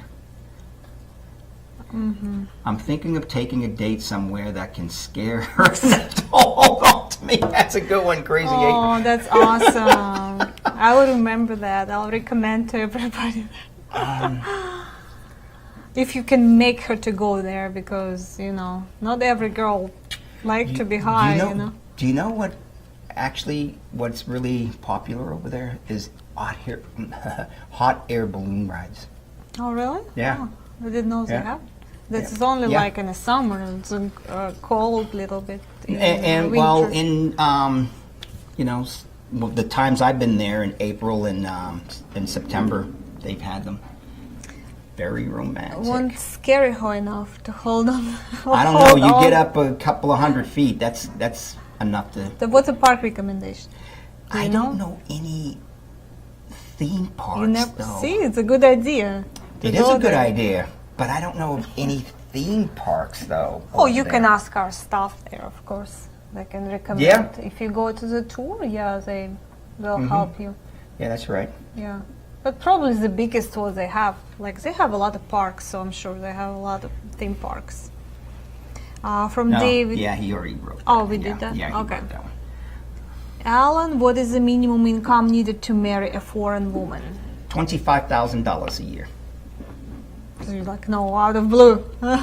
I'm thinking of taking a date somewhere that can scare her. Hold on to me. That's a good one, Crazy Eight. Oh, that's awesome. I will remember that. I'll recommend to everybody. If you can make her to go there, because not every girl like to be high. Do you know what's really popular over there is hot air balloon rides. Oh, really? Yeah. Oh, I didn't know they Yeah. have. This is Yeah. only Yeah. like in the summer. It's cold little bit. And winter. well, in the times I've been there in April and in September, they've had them. Very romantic. Won't scare her enough to hold on. I don't know. You get up a couple of 100 feet. That's enough to. What's a park recommendation? Do I you don't know any theme parks. You never though. see. It's a good idea. to It is go a good there. idea, but I don't know of any theme parks though. Oh, over you can there. ask our staff there, of course. They can recommend. Yeah. If you go to the tour, yeah, they will Mhm. help you. Yeah, that's right. Yeah. But probably the biggest one they have. Like they have a lot of parks, so I'm sure they have a lot of theme parks. From No, David. yeah, he already wrote. Oh, that. we Yeah, did that? Yeah, he Okay. wrote that one. Alan, what is the minimum income needed to marry a foreign woman? $25,000 a year. So you're like, no, out of blue. I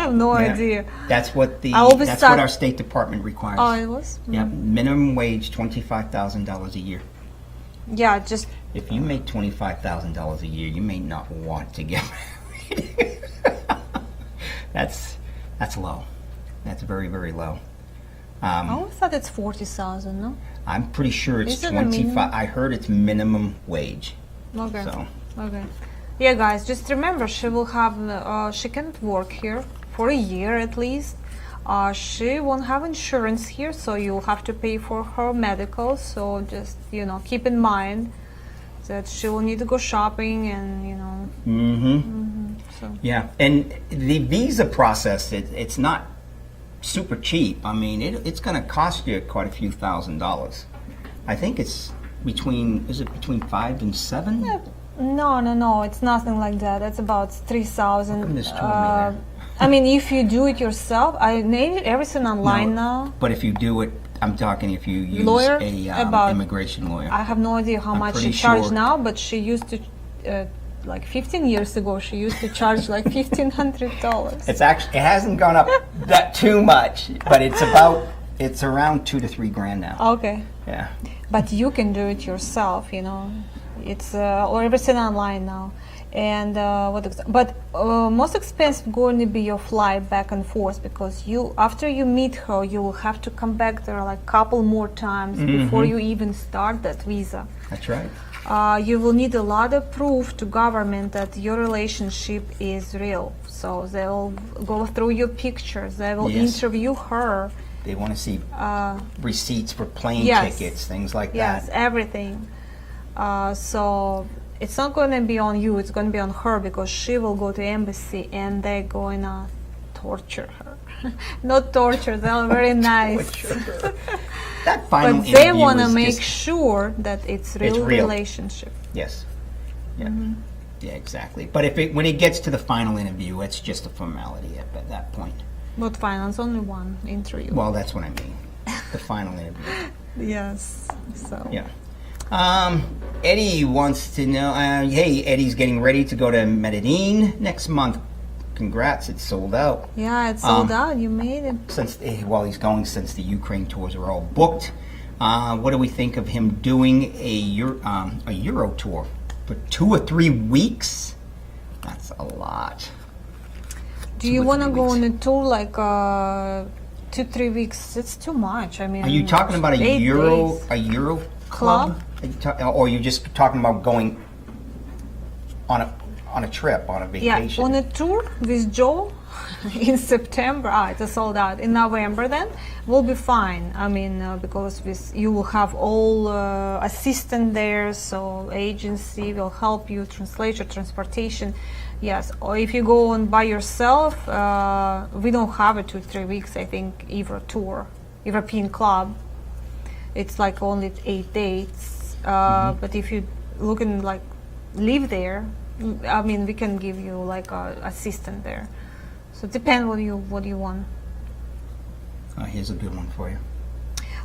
have no Yeah. idea. That's what I always that's thought- what our State Department requires. Oh, it was? Yeah, minimum wage $25,000 a year. Yeah, just If you make $25,000 a year, you may not want to get married. That's low. That's very, very low. I always thought it's 40,000, no? I'm pretty sure it's Is it a minimum? 25. I heard it's minimum wage. Okay. So Okay. Yeah, guys, just remember she will have, she can't work here for a year at least. She won't have insurance here, so you'll have to pay for her medical. So just, keep in mind that she will need to go shopping and, so. yeah, and the visa process, it's not super cheap. I mean, it's going to cost you quite a few $1,000s. I think it's between 5 and 7? Yeah. No, it's nothing like that. It's about 3,000. How come there's two of me there? I mean, if you do it yourself, I made everything online now. But if you do it, I'm talking if you use Lawyer? a About- immigration lawyer. I have no idea how I'm much she pretty charges sure- now, but she used to, like 15 years ago, she used to charge like $1,500. It hasn't gone up that too much, but it's around 2 to 3 grand now. Okay, Yeah. but you can do it yourself, It's or everything online now. And most expensive going to be your flight back and forth, because after you meet her, you will have to come back there like a couple more times before you even start that visa. That's right. You will need a lot of proof to government that your relationship is real. So they'll go through your pictures. They will Yes. interview her. They want to see receipts for plane yes. tickets, things like Yes, that. everything. So it's not going to be on you. It's going to be on her, because she will go to embassy and they're going to torture her. Not torture. They're very nice. That final But they interview want to is make just- sure that it's real real. relationship. Yes. Yeah. Yeah, exactly. But when it gets to the final interview, it's just a formality at that point. But finance only one interview. Well, that's what I mean. The final interview. Yes. So. Yeah. Eddie wants to know, hey, Eddie's getting ready to go to Medellin next month. Congrats, it's sold out. Yeah, it's sold out. You made it. He's going since the Ukraine tours are all booked. What do we think of him doing a Euro tour for 2 or 3 weeks? That's a lot. Do 2 you or want to 3 go weeks. on a tour like 2-3 weeks. It's too much. I mean, Are you talking about a 8 Euro days. a Euro Club? Are you or are you just talking about going on a trip, on a Yeah, vacation? on a tour with Joe in September. It's sold out. In November, then we'll be fine. I mean, because you will have all assistant there, so agency will help you, translation, transportation. Yes, or if you go on by yourself, we don't have a 2-3 weeks. I think Euro tour, European club. It's like only 8 days. But if you look and like live there, I mean, we can give you like a assistant there. So it depends what you want. Here's a good one for you.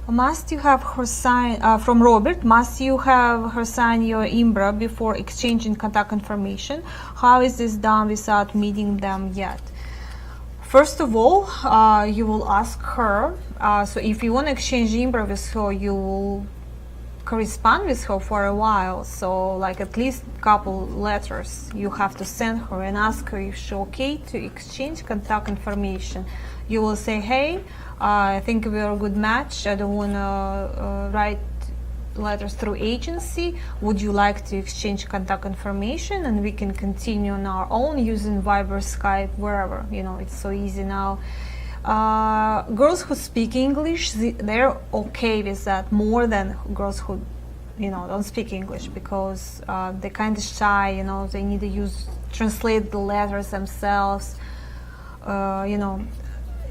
Must you have her sign from Robert? Must you have her sign your IMBRA before exchanging contact information? How is this done without meeting them yet? First of all, you will ask her. So if you want to exchange IMBRA with her, you will correspond with her for a while. So like at least a couple letters you have to send her and ask her if she's okay to exchange contact information. You will say, hey, I think we are a good match. I don't want to write letters through agency. Would you like to exchange contact information, and we can continue on our own using Viber, Skype, wherever. You know, it's so easy now. Girls who speak English, they're okay with that more than girls who, you know, don't speak English, because they're kind of shy. You know, they need to translate the letters themselves. You know.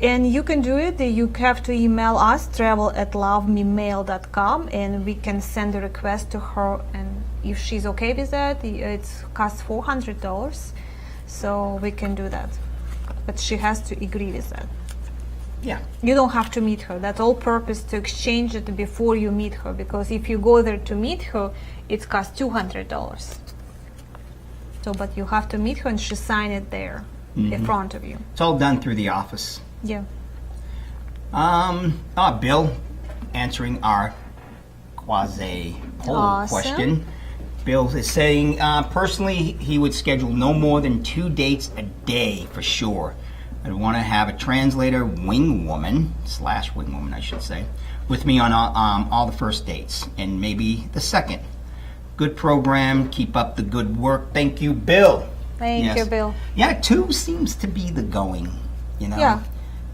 And you can do it. You have to email us, travel@lovememail.com, and we can send a request to her. And if she's okay with that, it costs $400. So we can do that. But she has to agree with that. Yeah. You don't have to meet her. That's all purpose, to exchange it before you meet her. Because if you go there to meet her, it costs $200. So, but you have to meet her and she sign it there in front of you. It's all done through the office. Yeah. Bill, answering our quasi poll Awesome. question. Bill is saying, personally, he would schedule no more than 2 dates a day for sure. I'd want to have a translator, wing woman, I should say, with me on all the first dates, and maybe the second. Good program. Keep up the good work. Thank you, Bill. Thank you, Bill. Yeah, 2 seems to be the going, you know. Yeah.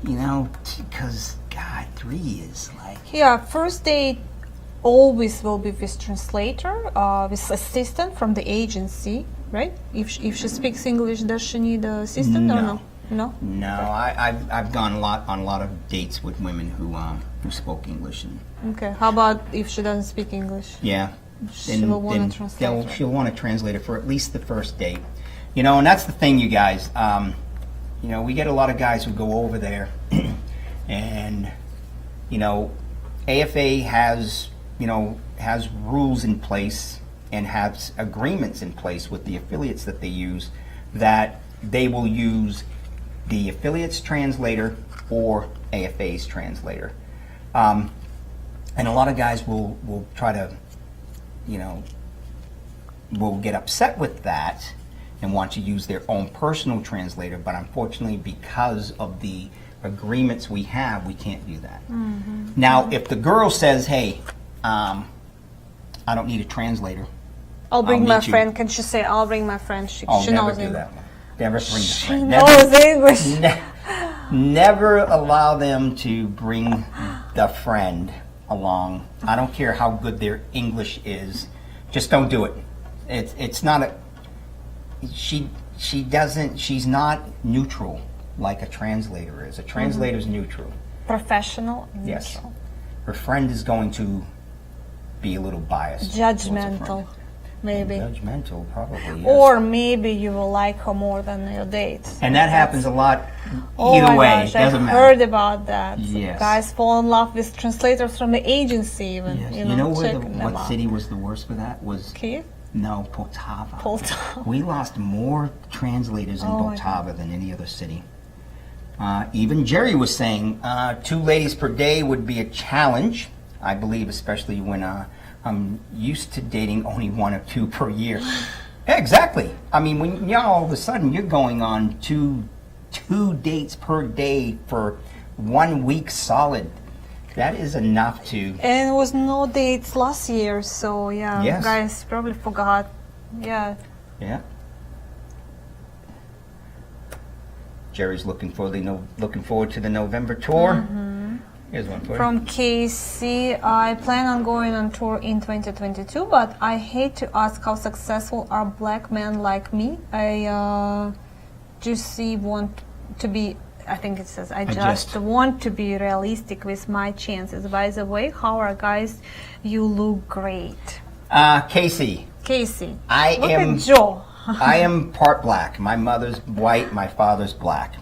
You know, because, God, 3 is like... Yeah, first date always will be with translator, with assistant from the agency, right? If she speaks English, does she need an assistant or no? No. No, I've gone on a lot of dates with women who spoke English. And, Okay. How about if she doesn't speak English? yeah. She will want a translator. She'll want a translator for at least the first date. You know, and that's the thing, you guys. You know, we get a lot of guys who go over there, and you know, AFA has rules in place and has agreements in place with the affiliates that they use, that they will use the affiliate's translator or AFA's translator. And a lot of guys will try to, you know, will get upset with that and want to use their own personal translator, but unfortunately, because of the agreements we have, we can't do that. Now, if the girl says, hey, I don't need a translator, I'll bring my meet you. friend. Can she say, I'll bring my friend? She never knows do English. that one. Never bring the She friend. knows English. Never allow them to bring the friend along. I don't care how good their English is. Just don't do it. It's not a... She's not neutral like a translator is. A translator's neutral. Professional. Yes. neutral. Her friend is going to be a little biased. towards her friend. Judgmental, maybe. Judgmental, probably, yes. Or maybe you will like her more than your date. And that happens a lot. Oh Either my way, gosh, it doesn't I've matter. heard about that. Yes. Guys fall in love with translators from the agency even. Yes. You You know where checking them what out. city was the worst for that? Was Kiev? No, Poltava. Poltava. We lost more translators in Oh my Poltava than any other city. Even Jerry was saying 2 ladies per day would be a challenge, I believe, especially when I'm used to dating only 1 or 2 per year. Yeah, exactly. I mean, when all of a sudden you're going on two dates per day for 1 week solid. That is enough to. And it was no dates last year, so yeah, Yes. guys probably forgot. Yeah. Yeah. Jerry's looking forward to the November tour. Here's one for you. From Casey, I plan on going on tour in 2022, but I hate to ask how successful are black men like me. I just want to be, I think it says, I just want to be realistic with my chances. By the way, how are guys? You look great. Casey, I look at Joe. I am part black. My mother's white, my father's black.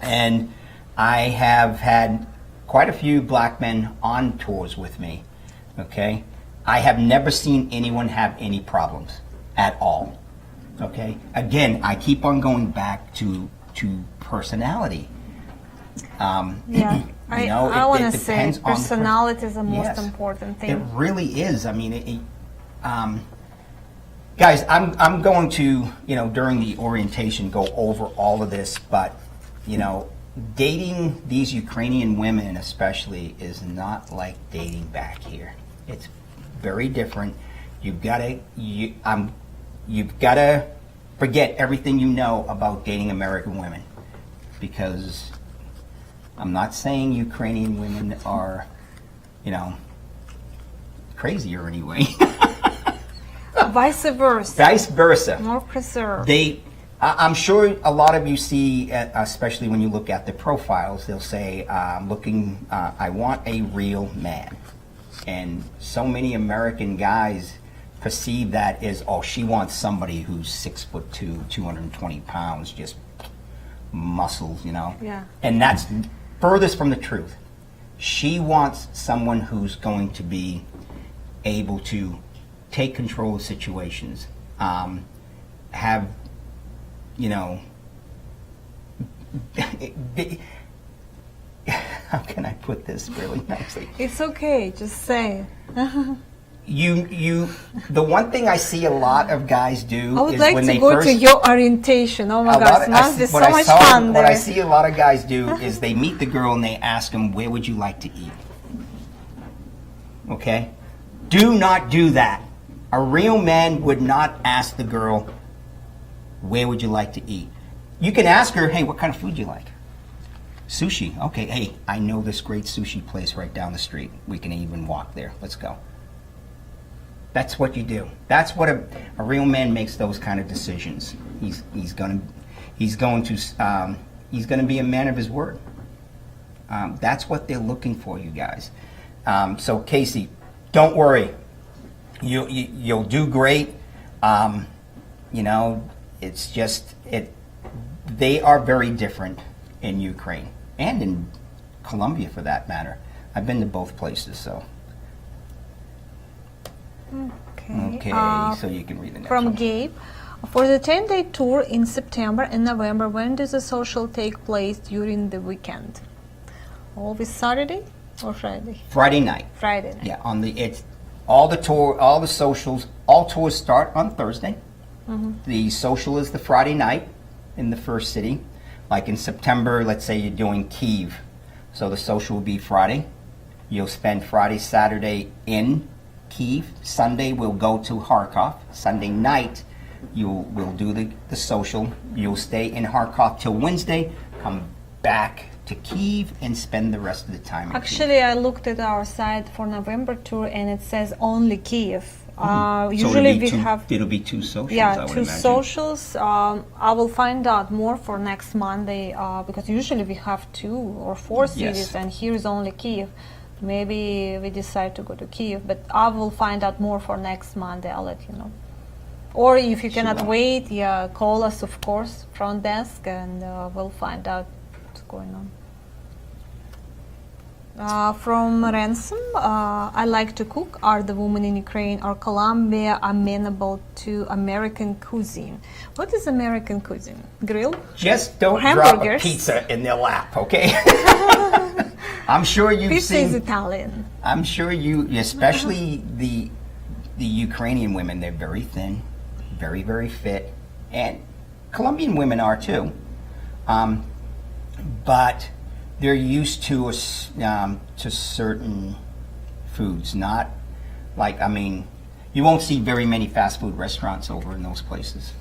And I have had quite a few black men on tours with me, okay? I have never seen anyone have any problems at all, okay? Again, I keep on going back to personality. Yeah, I want to say personality is the most important thing. It really is. I mean, guys, I'm going to, during the orientation go over all of this, but, dating these Ukrainian women especially is not like dating back here. It's very different. You've got to forget everything you know about dating American women, because I'm not saying Ukrainian women are, crazy or anyway. Vice versa. Vice versa. More preserved. I'm sure a lot of you see, especially when you look at the profiles, they'll say, I want a real man. And so many American guys perceive that as, oh, she wants somebody who's 6'2", 220 pounds, just muscles, Yeah. And that's furthest from the truth. She wants someone who's going to be able to take control of situations, have, how can I put this really nicely? It's okay, just say it. The one thing I see a lot of guys do I would is like when to they go first, to your orientation. Oh my gosh, it must be so much fun what there. I see a lot of guys do is they meet the girl and they ask them, where would you like to eat? Okay? Do not do that. A real man would not ask the girl, where would you like to eat? You can ask her, hey, what kind of food do you like? Sushi. Okay, hey, I know this great sushi place right down the street. We can even walk there. Let's go. That's what you do. That's what a real man makes those kind of decisions. He's going to be a man of his word. That's what they're looking for, you guys. So Casey, don't worry. You'll do great. It's just they are very different in Ukraine and in Colombia for that matter. I've been to both places, so. Okay, so you can read the next From one. Gabe, for the 10-day tour in September and November, when does the social take place during the weekend? Always Saturday or Friday? Friday night. Friday night. Yeah, all the socials, all tours start on Thursday. The social is the Friday night in the first city. Like in September, let's say you're doing Kiev. So the social will be Friday. You'll spend Friday, Saturday in Kiev. Sunday we'll go to Kharkov. Sunday night we'll do the social. You'll stay in Kharkov till Wednesday, come back to Kiev and spend the rest of the time in Actually, I looked at our site for November tour and it says only Kiev. Usually it'll be two socials. Yeah, I would two imagine. socials. I will find out more for next Monday because usually we have 2 or 4 cities and here is only Kiev. Maybe we decide to go to Kiev, but I will find out more for next Monday. I'll let you know. Or if you cannot wait, call us, of course, front desk, and we'll find out what's going on. From Ransom, I like to cook. Are the women in Ukraine or Colombia amenable to American cuisine? What is American cuisine? Grill? Just don't drop a hamburgers? pizza in their lap, okay? I'm sure you've Pizza seen. is Italian. I'm sure especially the Ukrainian women. They're very thin, very, very fit, and Colombian women are too. But they're used to to certain foods, not like, I mean, you won't see very many fast food restaurants over in those places.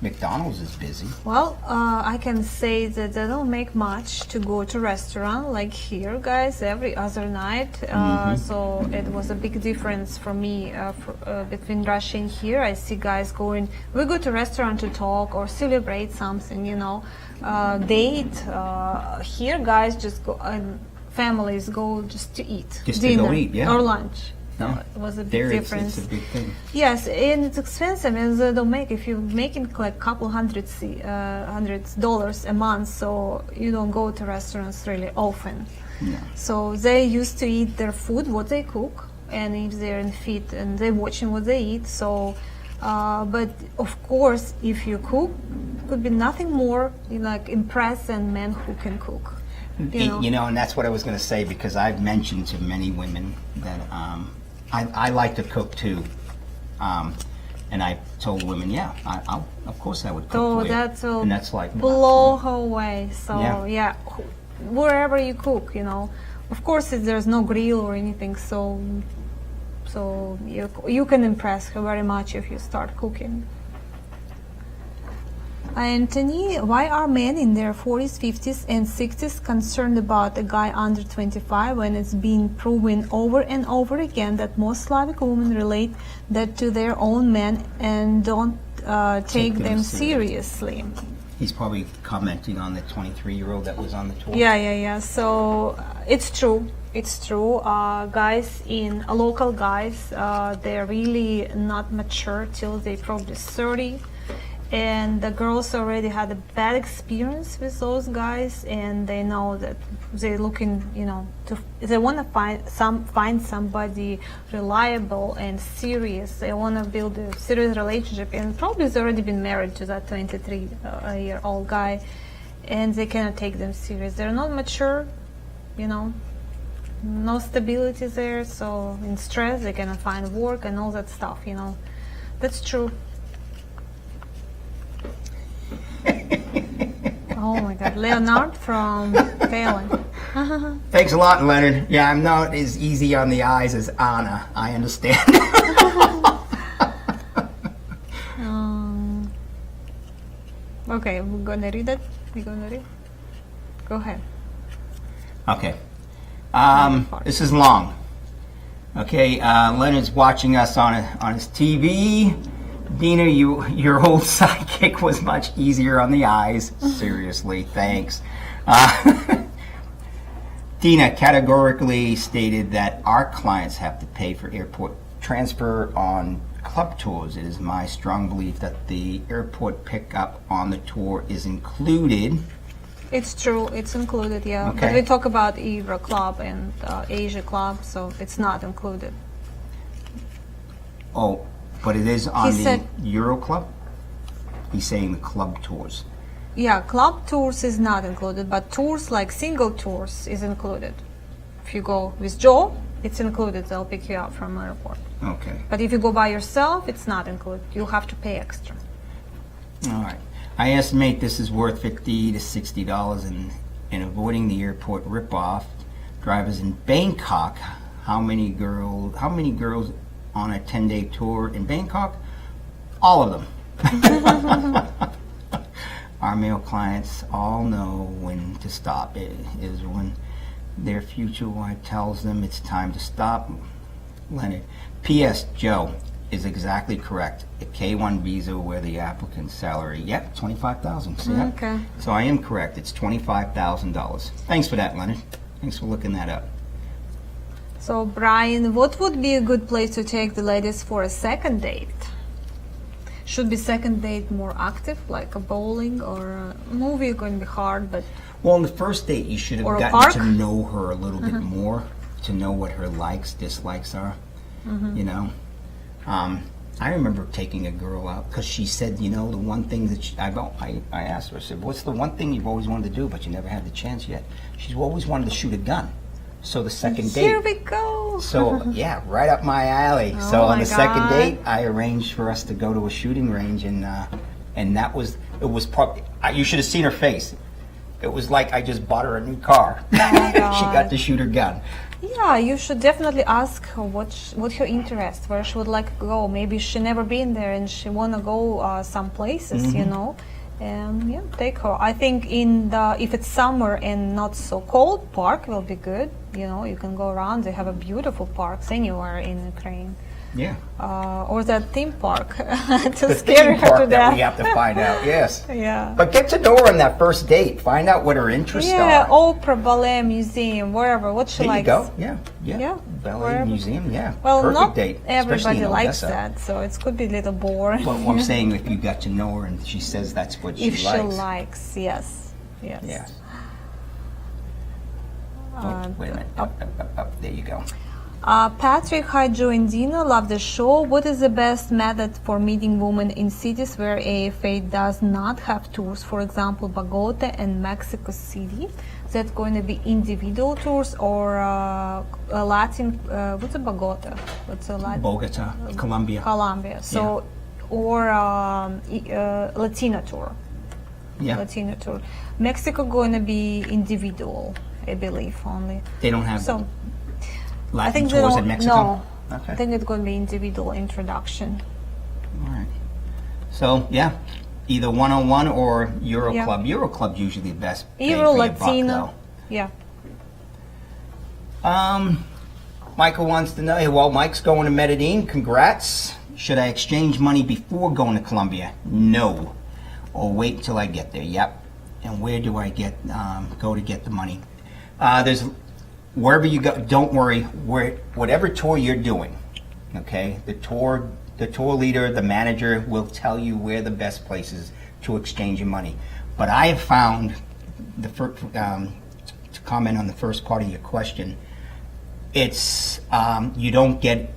McDonald's is busy. Well, I can say that they don't make much to go to restaurant like here, guys, every other night. So it was a big difference for me between Russia and here. I see guys going, we go to restaurant to talk or celebrate something, you know, date. Here, guys just go, families go just to eat, Just to dinner go eat, yeah. or lunch. So Yeah. it was a big There, difference. it's a big thing. Yes, and it's expensive, and they don't make, if you're making like couple hundred dollars a month, so you don't go to restaurants really often. Yeah. So they used to eat their food, what they cook, and if they're in fit and they're watching what they eat. So, but of course, if you cook, could be nothing more like impress than men who can cook. You know, and that's what I was going to say, because I've mentioned to many women that I like to cook too, and I told women, yeah, I'll of course I would cook So for you. that will And that's like, blow her away. So Yeah. wherever you cook, you know, of course there's no grill or anything, so you can impress her very much if you start cooking. Anthony, why are men in their 40s, 50s, and 60s concerned about a guy under 25 when it's been proven over and over again that most Slavic women relate that to their own men and don't take them seriously? He's probably commenting on the 23-year-old that was on the tour. Yeah. So it's true. It's true. Guys local guys, they're really not mature till they probably 30. And the girls already had a bad experience with those guys, and they know that they're looking, you know, they want to find somebody reliable and serious. They want to build a serious relationship, and probably they've already been married to that 23-year-old guy, and they cannot take them serious. They're not mature, you know, no stability there, so in stress they cannot find work and all that stuff, you know. That's true. Oh my God, Leonard from Thailand. Thanks a lot, Leonard. Yeah, I'm not as easy on the eyes as Anna. I understand. Okay, we're gonna read it. Go ahead. Okay. This is long. Okay, Leonard's watching us on his TV. Dina, your old sidekick was much easier on the eyes. Seriously, thanks. Dina categorically stated that our clients have to pay for airport transfer on club tours. It is my strong belief that the airport pickup on the tour is included. It's true, it's included, yeah. Okay. But we talk about Euro Club and Asia Club, so it's not included. Oh, but it is on He the said- Euro Club? He's saying the club tours. Yeah, club tours is not included, but tours like single tours is included. If you go with Joe, it's included. They'll pick you up from airport. Okay. But if you go by yourself, it's not included. You'll have to pay extra. All right. I estimate this is worth $50 to $60 in avoiding the airport ripoff. Drivers in Bangkok. How many girls on a 10-day tour in Bangkok? All of them. Our male clients all know when to stop. It is when their future wife tells them it's time to stop. Leonard. P.S. Joe is exactly correct. A K-1 visa where the applicant's salary, yep, $25,000. See that? Okay. So I am correct. It's $25,000. Thanks for that, Leonard. Thanks for looking that up. So, Brian, what would be a good place to take the ladies for a second date? Should be second date more active, like a bowling or a movie? Going to be hard, but Well, on the first date, you should have Or a gotten park? to know her a little bit more, to know what her likes, dislikes are. You know, I remember taking a girl out because she said, you know, the one thing that I asked her, I said, what's the one thing you've always wanted to do but you never had the chance yet? She's always wanted to shoot a gun. So the second date. here we go. So yeah, right up my alley. Oh So on my the second God. date, I arranged for us to go to a shooting range, and that was probably, you should have seen her face. It was like I just bought her a new car. She got to shoot her gun. Yeah, you should definitely ask her what her interest, where she would like to go. Maybe she never been there and she wanna go some places, you know, and yeah, take her. I think if it's summer and not so cold, park will be good. You know, you can go around. They have a beautiful parks anywhere in Ukraine. Yeah. Or that theme park to The scare theme her to park that we death. have to find out, yes. Yeah. But get to know her on that first date. Find out what her interests Yeah, are. opera, ballet, museum, wherever. What she There you likes. go. Yeah. Yeah, Ballet wherever. museum, yeah. Well, Perfect not date. especially everybody in likes Odessa. that, so it could be a little boring. But I'm saying if you got to know her and she says that's what she If likes. she likes, yes. Yes. Oh, wait a minute. Up. There you go. Patrick, hi Joe and Dina, love the show. What is the best method for meeting women in cities where AFA does not have tours? For example, Bogota and Mexico City. Is that going to be individual tours or Latin? What's a Bogota? What's a Latin? Bogota, Colombia. Colombia. So, or Latino tour. Yeah. Latino tour. Mexico going to be individual, I believe only. They don't have So. Latin I think they tours don't, in Mexico? No, Okay. I think it's going to be individual introduction. All right. So, yeah, either one-on-one or Euro Yeah. Club. Euro Club's usually the best. bang Euro, for your buck, Latino, yeah. though. Michael wants to know, well, Mike's going to Medellin. Congrats. Should I exchange money before going to Colombia? No. Or wait until I get there? Yep. And where do I go to get the money? There's wherever you go. Don't worry. Whatever tour you're doing, okay. The tour leader, the manager will tell you where the best places to exchange your money. But I have found to comment on the first part of your question, it's you don't get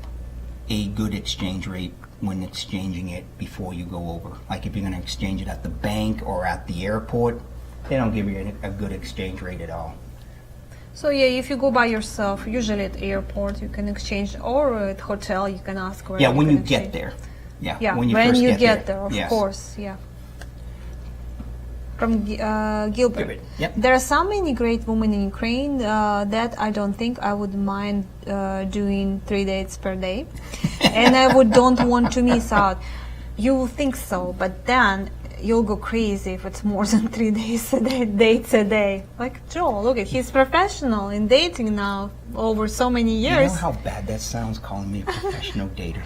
a good exchange rate when exchanging it before you go over. Like if you're going to exchange it at the bank or at the airport, they don't give you a good exchange rate at all. So yeah, if you go by yourself, usually at airport you can exchange, or at hotel you can ask where. Yeah, when can you get exchange. there. Yeah, Yeah, when you first get there, of yes. course, yeah. From Gilbert. Gilbert, yep. There are so many great women in Ukraine that I don't think I would mind doing 3 dates per day, and I don't want to miss out. You will think so, but then you'll go crazy if it's more than 3 days a day, dates a day. Like Joe, look at he's professional in dating now over so many You years. know how bad that sounds, calling me a professional dater.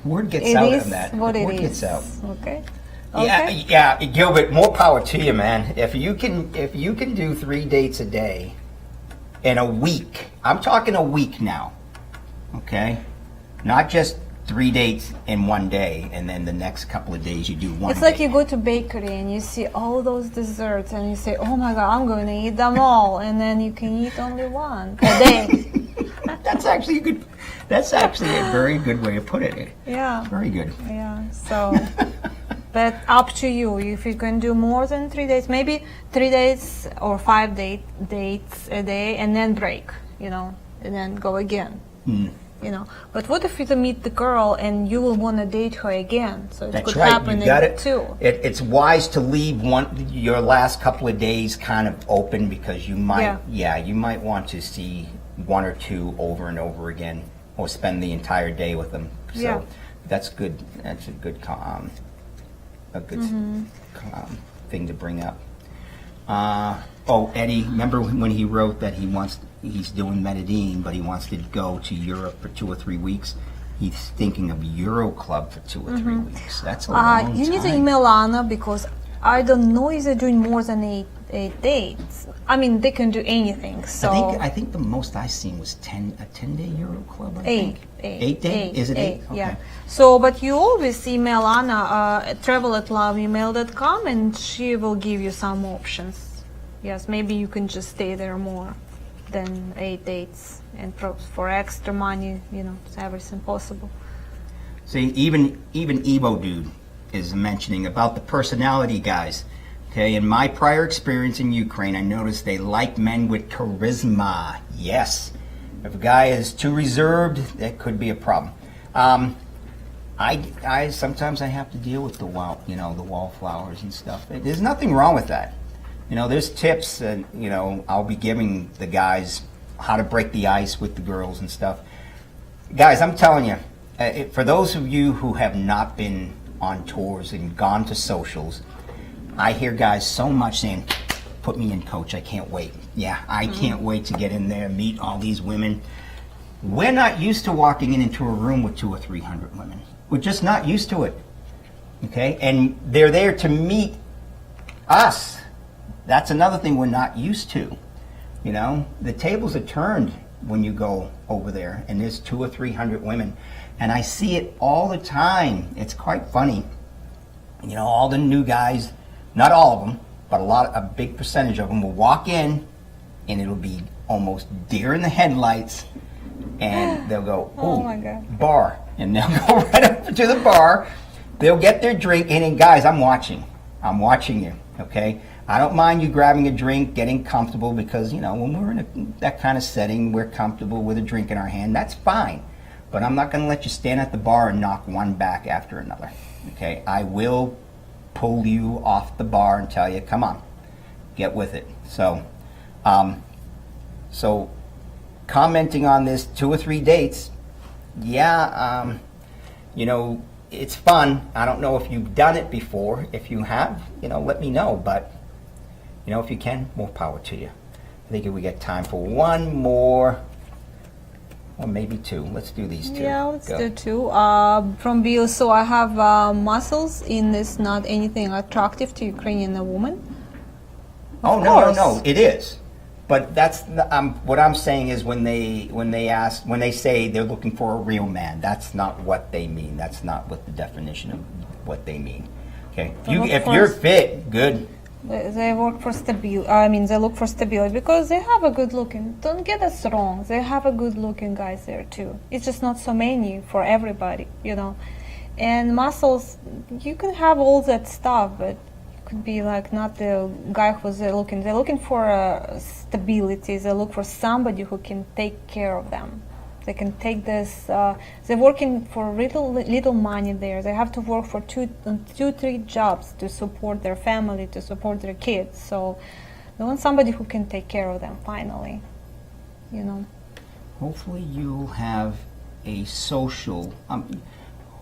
Word gets It out is on that. what it Word is. gets out. Okay. Yeah, Okay. yeah, Gilbert, more power to you, man. If you can do 3 dates a day in a week, I'm talking a week now, okay? Not just 3 dates in one day, and then the next couple of days you do one. It's like day. you go to bakery and you see all those desserts and you say, "Oh my God, I'm going to eat them all," and then you can eat only one a day. That's actually a good. That's actually a very good way to put it. Yeah. Very good. Yeah. So, but up to you. If you can do more than 3 days, maybe 3 days or 5 dates a day, and then break. You know, and then go again. You know, but what if you meet the girl and you will want to date her again? So it That's could right. happen You got it. too. It's wise to leave your last couple of days kind of open because you might, you might want to see one or two over and over again, or spend the entire day with them. So Yeah. that's good. That's a good thing to bring up. Eddie, remember when he wrote that he's doing Medellin, but he wants to go to Europe for 2 or 3 weeks? He's thinking of Euro Club for 2 or 3 weeks. That's a long time. You need to email Anna because I don't know if they're doing more than eight dates. I mean, they can do anything. So I think the most I've seen was a 10-day Euro Club. I eight, think. 8 day? Is it 8? Okay. Yeah. So, but you always email Anna at travel@loveemail.com and she will give you some options. Yes, maybe you can just stay there more than 8 dates, and for extra money, you know, it's everything possible. See, even Evo Dude is mentioning about the personality guys. Okay, in my prior experience in Ukraine, I noticed they like men with charisma. Yes. If a guy is too reserved, that could be a problem. I sometimes I have to deal with the the wallflowers and stuff. There's nothing wrong with that. There's tips that, I'll be giving the guys how to break the ice with the girls and stuff. Guys, I'm telling you, for those of you who have not been on tours and gone to socials, I hear guys so much saying, put me in, coach, I can't wait. Yeah, I can't wait to get in there and meet all these women. We're not used to walking into a room with 200 or 300 women. We're just not used to it, okay? And they're there to meet us. That's another thing we're not used to. The tables are turned when you go over there, and there's 200 or 300 women, and I see it all the time. It's quite funny. All the new guys, not all of them, but a big percentage of them will walk in, and it'll be almost deer in the headlights, and they'll go, oh my God, bar, and they'll go right up to the bar. They'll get their drink, and then, guys, I'm watching you, okay? I don't mind you grabbing a drink, getting comfortable, because, when we're in that kind of setting, we're comfortable with a drink in our hand. That's fine. But I'm not going to let you stand at the bar and knock one back after another, okay? I will pull you off the bar and tell you, come on, get with it. So commenting on this 2 or 3 dates, yeah, it's fun. I don't know if you've done it before. If you have, let me know. But, if you can, more power to you. I think we got time for one more, or maybe 2. Let's do these 2. Yeah, let's Go. do 2. From Bill, so I have muscles in this, not anything attractive to Ukrainian woman. Oh, no, it is. But that's what I'm saying is when they say they're looking for a real man, that's not what they mean. That's not what the definition of what they mean. Okay, if you're fit, good. They work for stability. They look for stability because they have a good looking. Don't get us wrong. They have a good looking guys there too. It's just not so many for everybody, And muscles, you can have all that stuff, but could be like not the guy who's looking. They're looking for stability. They look for somebody who can take care of them. They can take this. They're working for little money there. They have to work for 3 jobs to support their family, to support their kids. So they want somebody who can take care of them. Finally, Hopefully you'll have a social.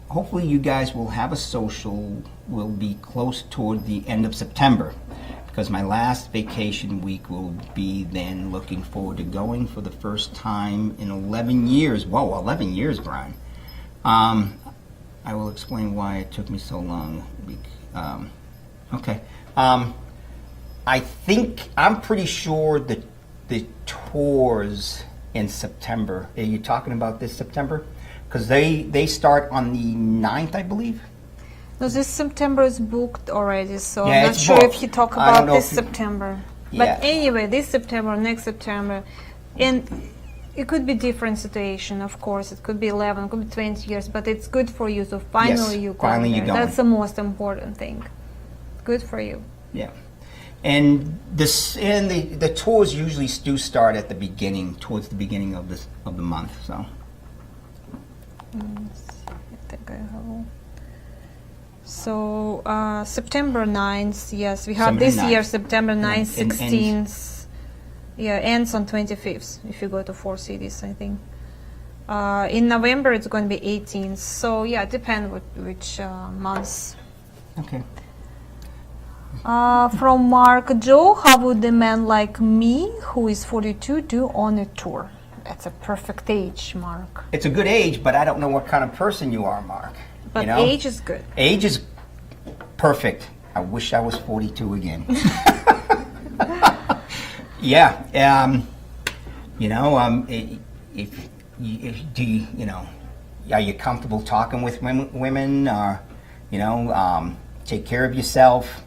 Hopefully you guys will have a social. Will be close toward the end of September, because my last vacation week will be then. Looking forward to going for the first time in 11 years. Whoa, 11 years, Brian. I will explain why it took me so long. Okay. I'm pretty sure that the tours in September. Are you talking about this September? Because they start on the 9th, I believe. No, this September is booked already, so Yeah, I'm not it's sure booked. if you talk I don't about know this if you- September. Yeah. But anyway, this September, next September, and it could be different situation, of course. It could be 11, it could be 20 years, but it's good for you. So finally Yes, you go finally there. you're going. That's the most important thing. Good for you. Yeah, and the tours usually do start at the beginning, towards the beginning of the month. So I think I have all. So September 9th, yes, we have September this 9th. year September 9th, And 16th. Yeah, ends on 25th if you go to 4 cities, I think. In November it's going to be 18th. So yeah, depends which months. okay. From Mark, Joe, how would a man like me, who is 42, do on a tour? That's a perfect age, Mark. It's a good age, but I don't know what kind of person you are, Mark. But age is good. Age is perfect. I wish I was 42 again. Yeah. Are you comfortable talking with women? Or, take care of yourself.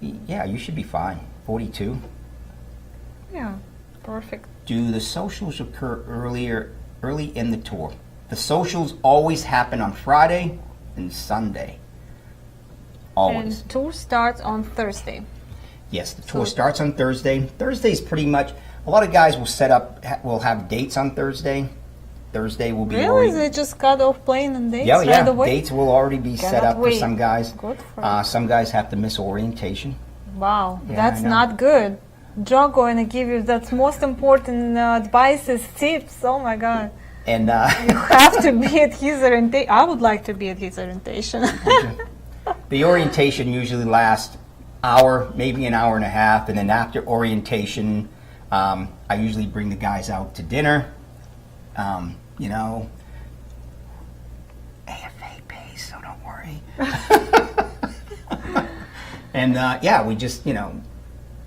Yeah, you should be fine. 42. Yeah, perfect. Do the socials occur early in the tour? The socials always happen on Friday and Sunday. Always. And tour starts on Thursday. Yes, the tour starts on Thursday. Thursday is pretty much, a lot of guys will will have dates on Thursday, Thursday will be Really? They just cut off plane and dates Yeah, right away? dates will already be set Cannot up for wait. some guys. Good for you. Some guys have to miss orientation. Wow, Yeah, that's I know. not good. Joe going to give you that's most important advices, tips. Oh my God. And You have to be at his orientation. I would like to be at his orientation. the orientation usually lasts hour, maybe an hour and a half, and then after orientation, I usually bring the guys out to dinner. You know, AFA pays, so don't worry. And yeah, we just, you know,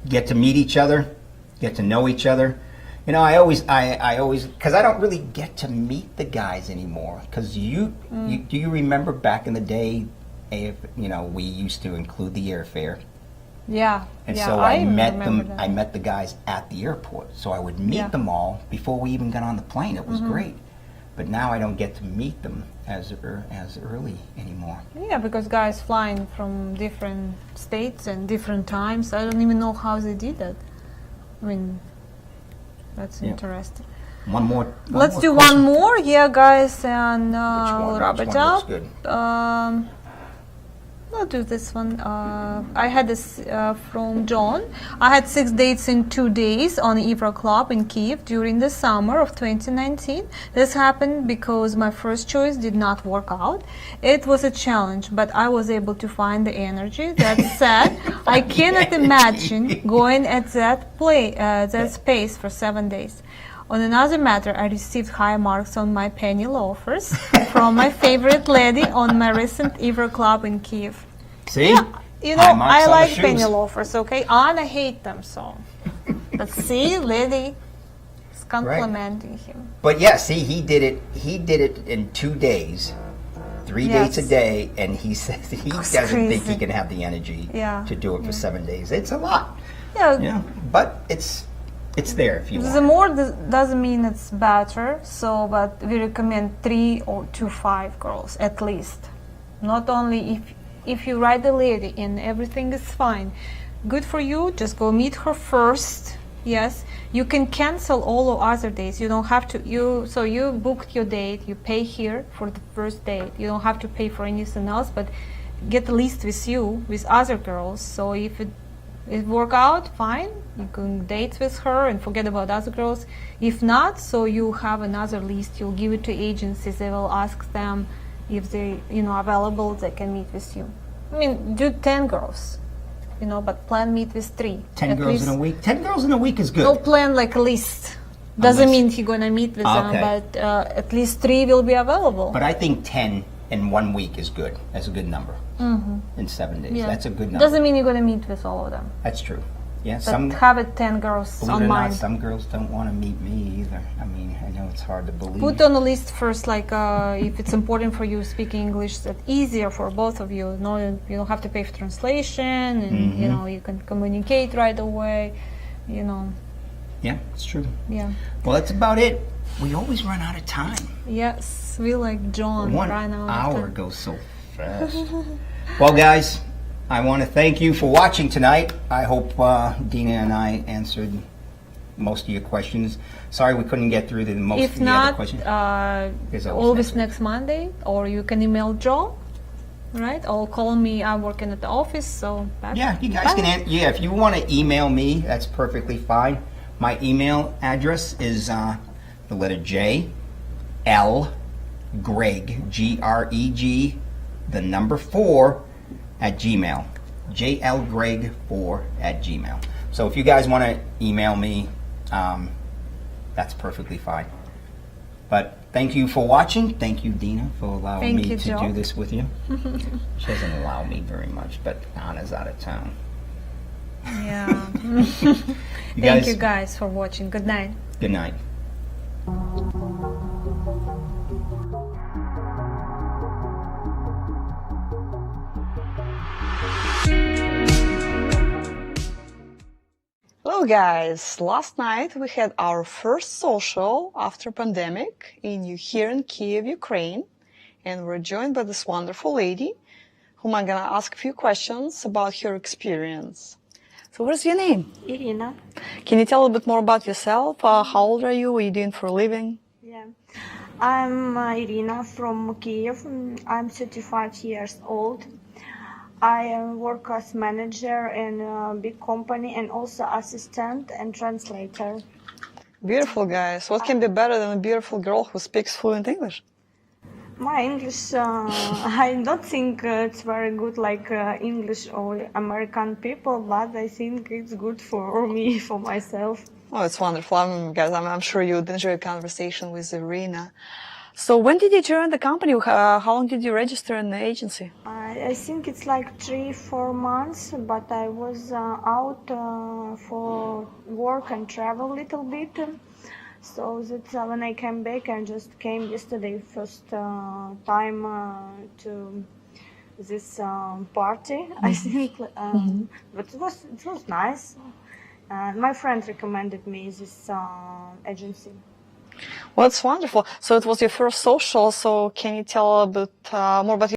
get to meet each other, get to know each other. You know, I always, because I don't really get to meet the guys anymore. Because do you remember back in the day, you know, we used to include the airfare. Yeah. And yeah, so I met remember them. that. I met the guys at the airport. So I would meet Yeah. them all before we even got on the plane. It was great. But now I don't get to meet them as early anymore. Yeah, because guys flying from different states and different times. I don't even know how they did that. I mean, that's Yeah. interesting. One more. Let's do question. one more, yeah, guys, and we'll Which wrap one it looks up. good? I'll do this one. I had this from John. I had 6 dates in 2 days on Ivra Club in Kiev during the summer of 2019. This happened because my first choice did not work out. It was a challenge, but I was able to find the energy. That said, I cannot imagine going at that space for 7 days. On another matter, I received high marks on my penny loafers from my favorite lady on my recent Ivra Club in Kiev. See? You High know, marks I on the like shoes. penny loafers, okay? Anna hate them, so. But see, lady is complimenting him. But yeah, see, he did it. He did it in 2 days, 3 dates a Yes. day, and he says he doesn't think he crazy. can have the energy Yeah, to do it for 7 days. It's a lot, Yeah, yeah. But it's there if you the want. more doesn't mean it's better, so, but we recommend 3 or to 5 girls at least. Not only if you ride the lady and everything is fine, good for you, just go meet her first. Yes, you can cancel all the other days. You don't have to. So you booked your date, you pay here for the first date. You don't have to pay for anything else, but get a list with you with other girls. So if it work out, fine. You can date with her and forget about other girls. If not, so you have another list. You'll give it to agencies. They will ask them if they, available. They can meet with you. I mean, do 10 girls, but plan meet with 3. 10 at girls least. in a week. 10 girls in a week is good. No, plan like a list. Doesn't list. mean you're gonna meet with them, Okay. but at least 3 will be available. But I think 10 in 1 week is good. That's a good number. In 7 days, Yeah. that's a good number. Doesn't mean you're gonna meet with all of them. That's true. Yeah, But some. have it 10 girls Believe it on or not, mind. some girls don't want to meet me either. I mean, I know it's hard to believe. Put on the list first, like if it's important for you speaking English, that's easier for both of you. No, you don't have to pay for translation, and you can communicate right away. Yeah, it's true. Yeah. Well, that's about it. We always run out of time. Yes, we like John. 1 right now. hour goes so fast. Well, guys, I want to thank you for watching tonight. I hope Dina and I answered most of your questions. Sorry we couldn't get through to the most If of the other not, questions. There's always next Monday, or you can email Joe, right? Or call me. I'm working at the office, so Yeah, you guys can. If you want to email me, that's perfectly fine. My email address is the letter J, L, Greg, Greg, the number 4 at Gmail. JLGreg4 @gmail. So if you guys want to email me, that's perfectly fine. But thank you for watching. Thank you, Dina, for allowing Thank me you, to Joe. do this with you. She doesn't allow me very much, but Anna's out of town. Yeah. You Thank guys, you guys for watching. Good night. good night. Hello guys, last night we had our first social after pandemic here in Kiev, Ukraine, and we're joined by this wonderful lady whom I'm gonna ask a few questions about her experience. So what's your name? Irina. Can you tell a bit more about yourself? How old are you? What are you doing for a living? Yeah. I'm Irina from Kiev. I'm 35 years old. I work as manager in a big company and also assistant and translator. Beautiful, guys. What can be better than a beautiful girl who speaks fluent English? My English, I don't think it's very good like English or American people, but I think it's good for me, for myself. Oh, it's wonderful. Guys, I'm sure you would enjoy a conversation with Irina. So when did you join the company? How long did you register in the agency? I think it's like 3-4 months, but I was out for work and travel a little bit. So that's when I came back. I just came yesterday, first time to this party. I think, but it was nice. My friend recommended me this agency. Well, it's wonderful. So it was your first social. So can you tell a bit more about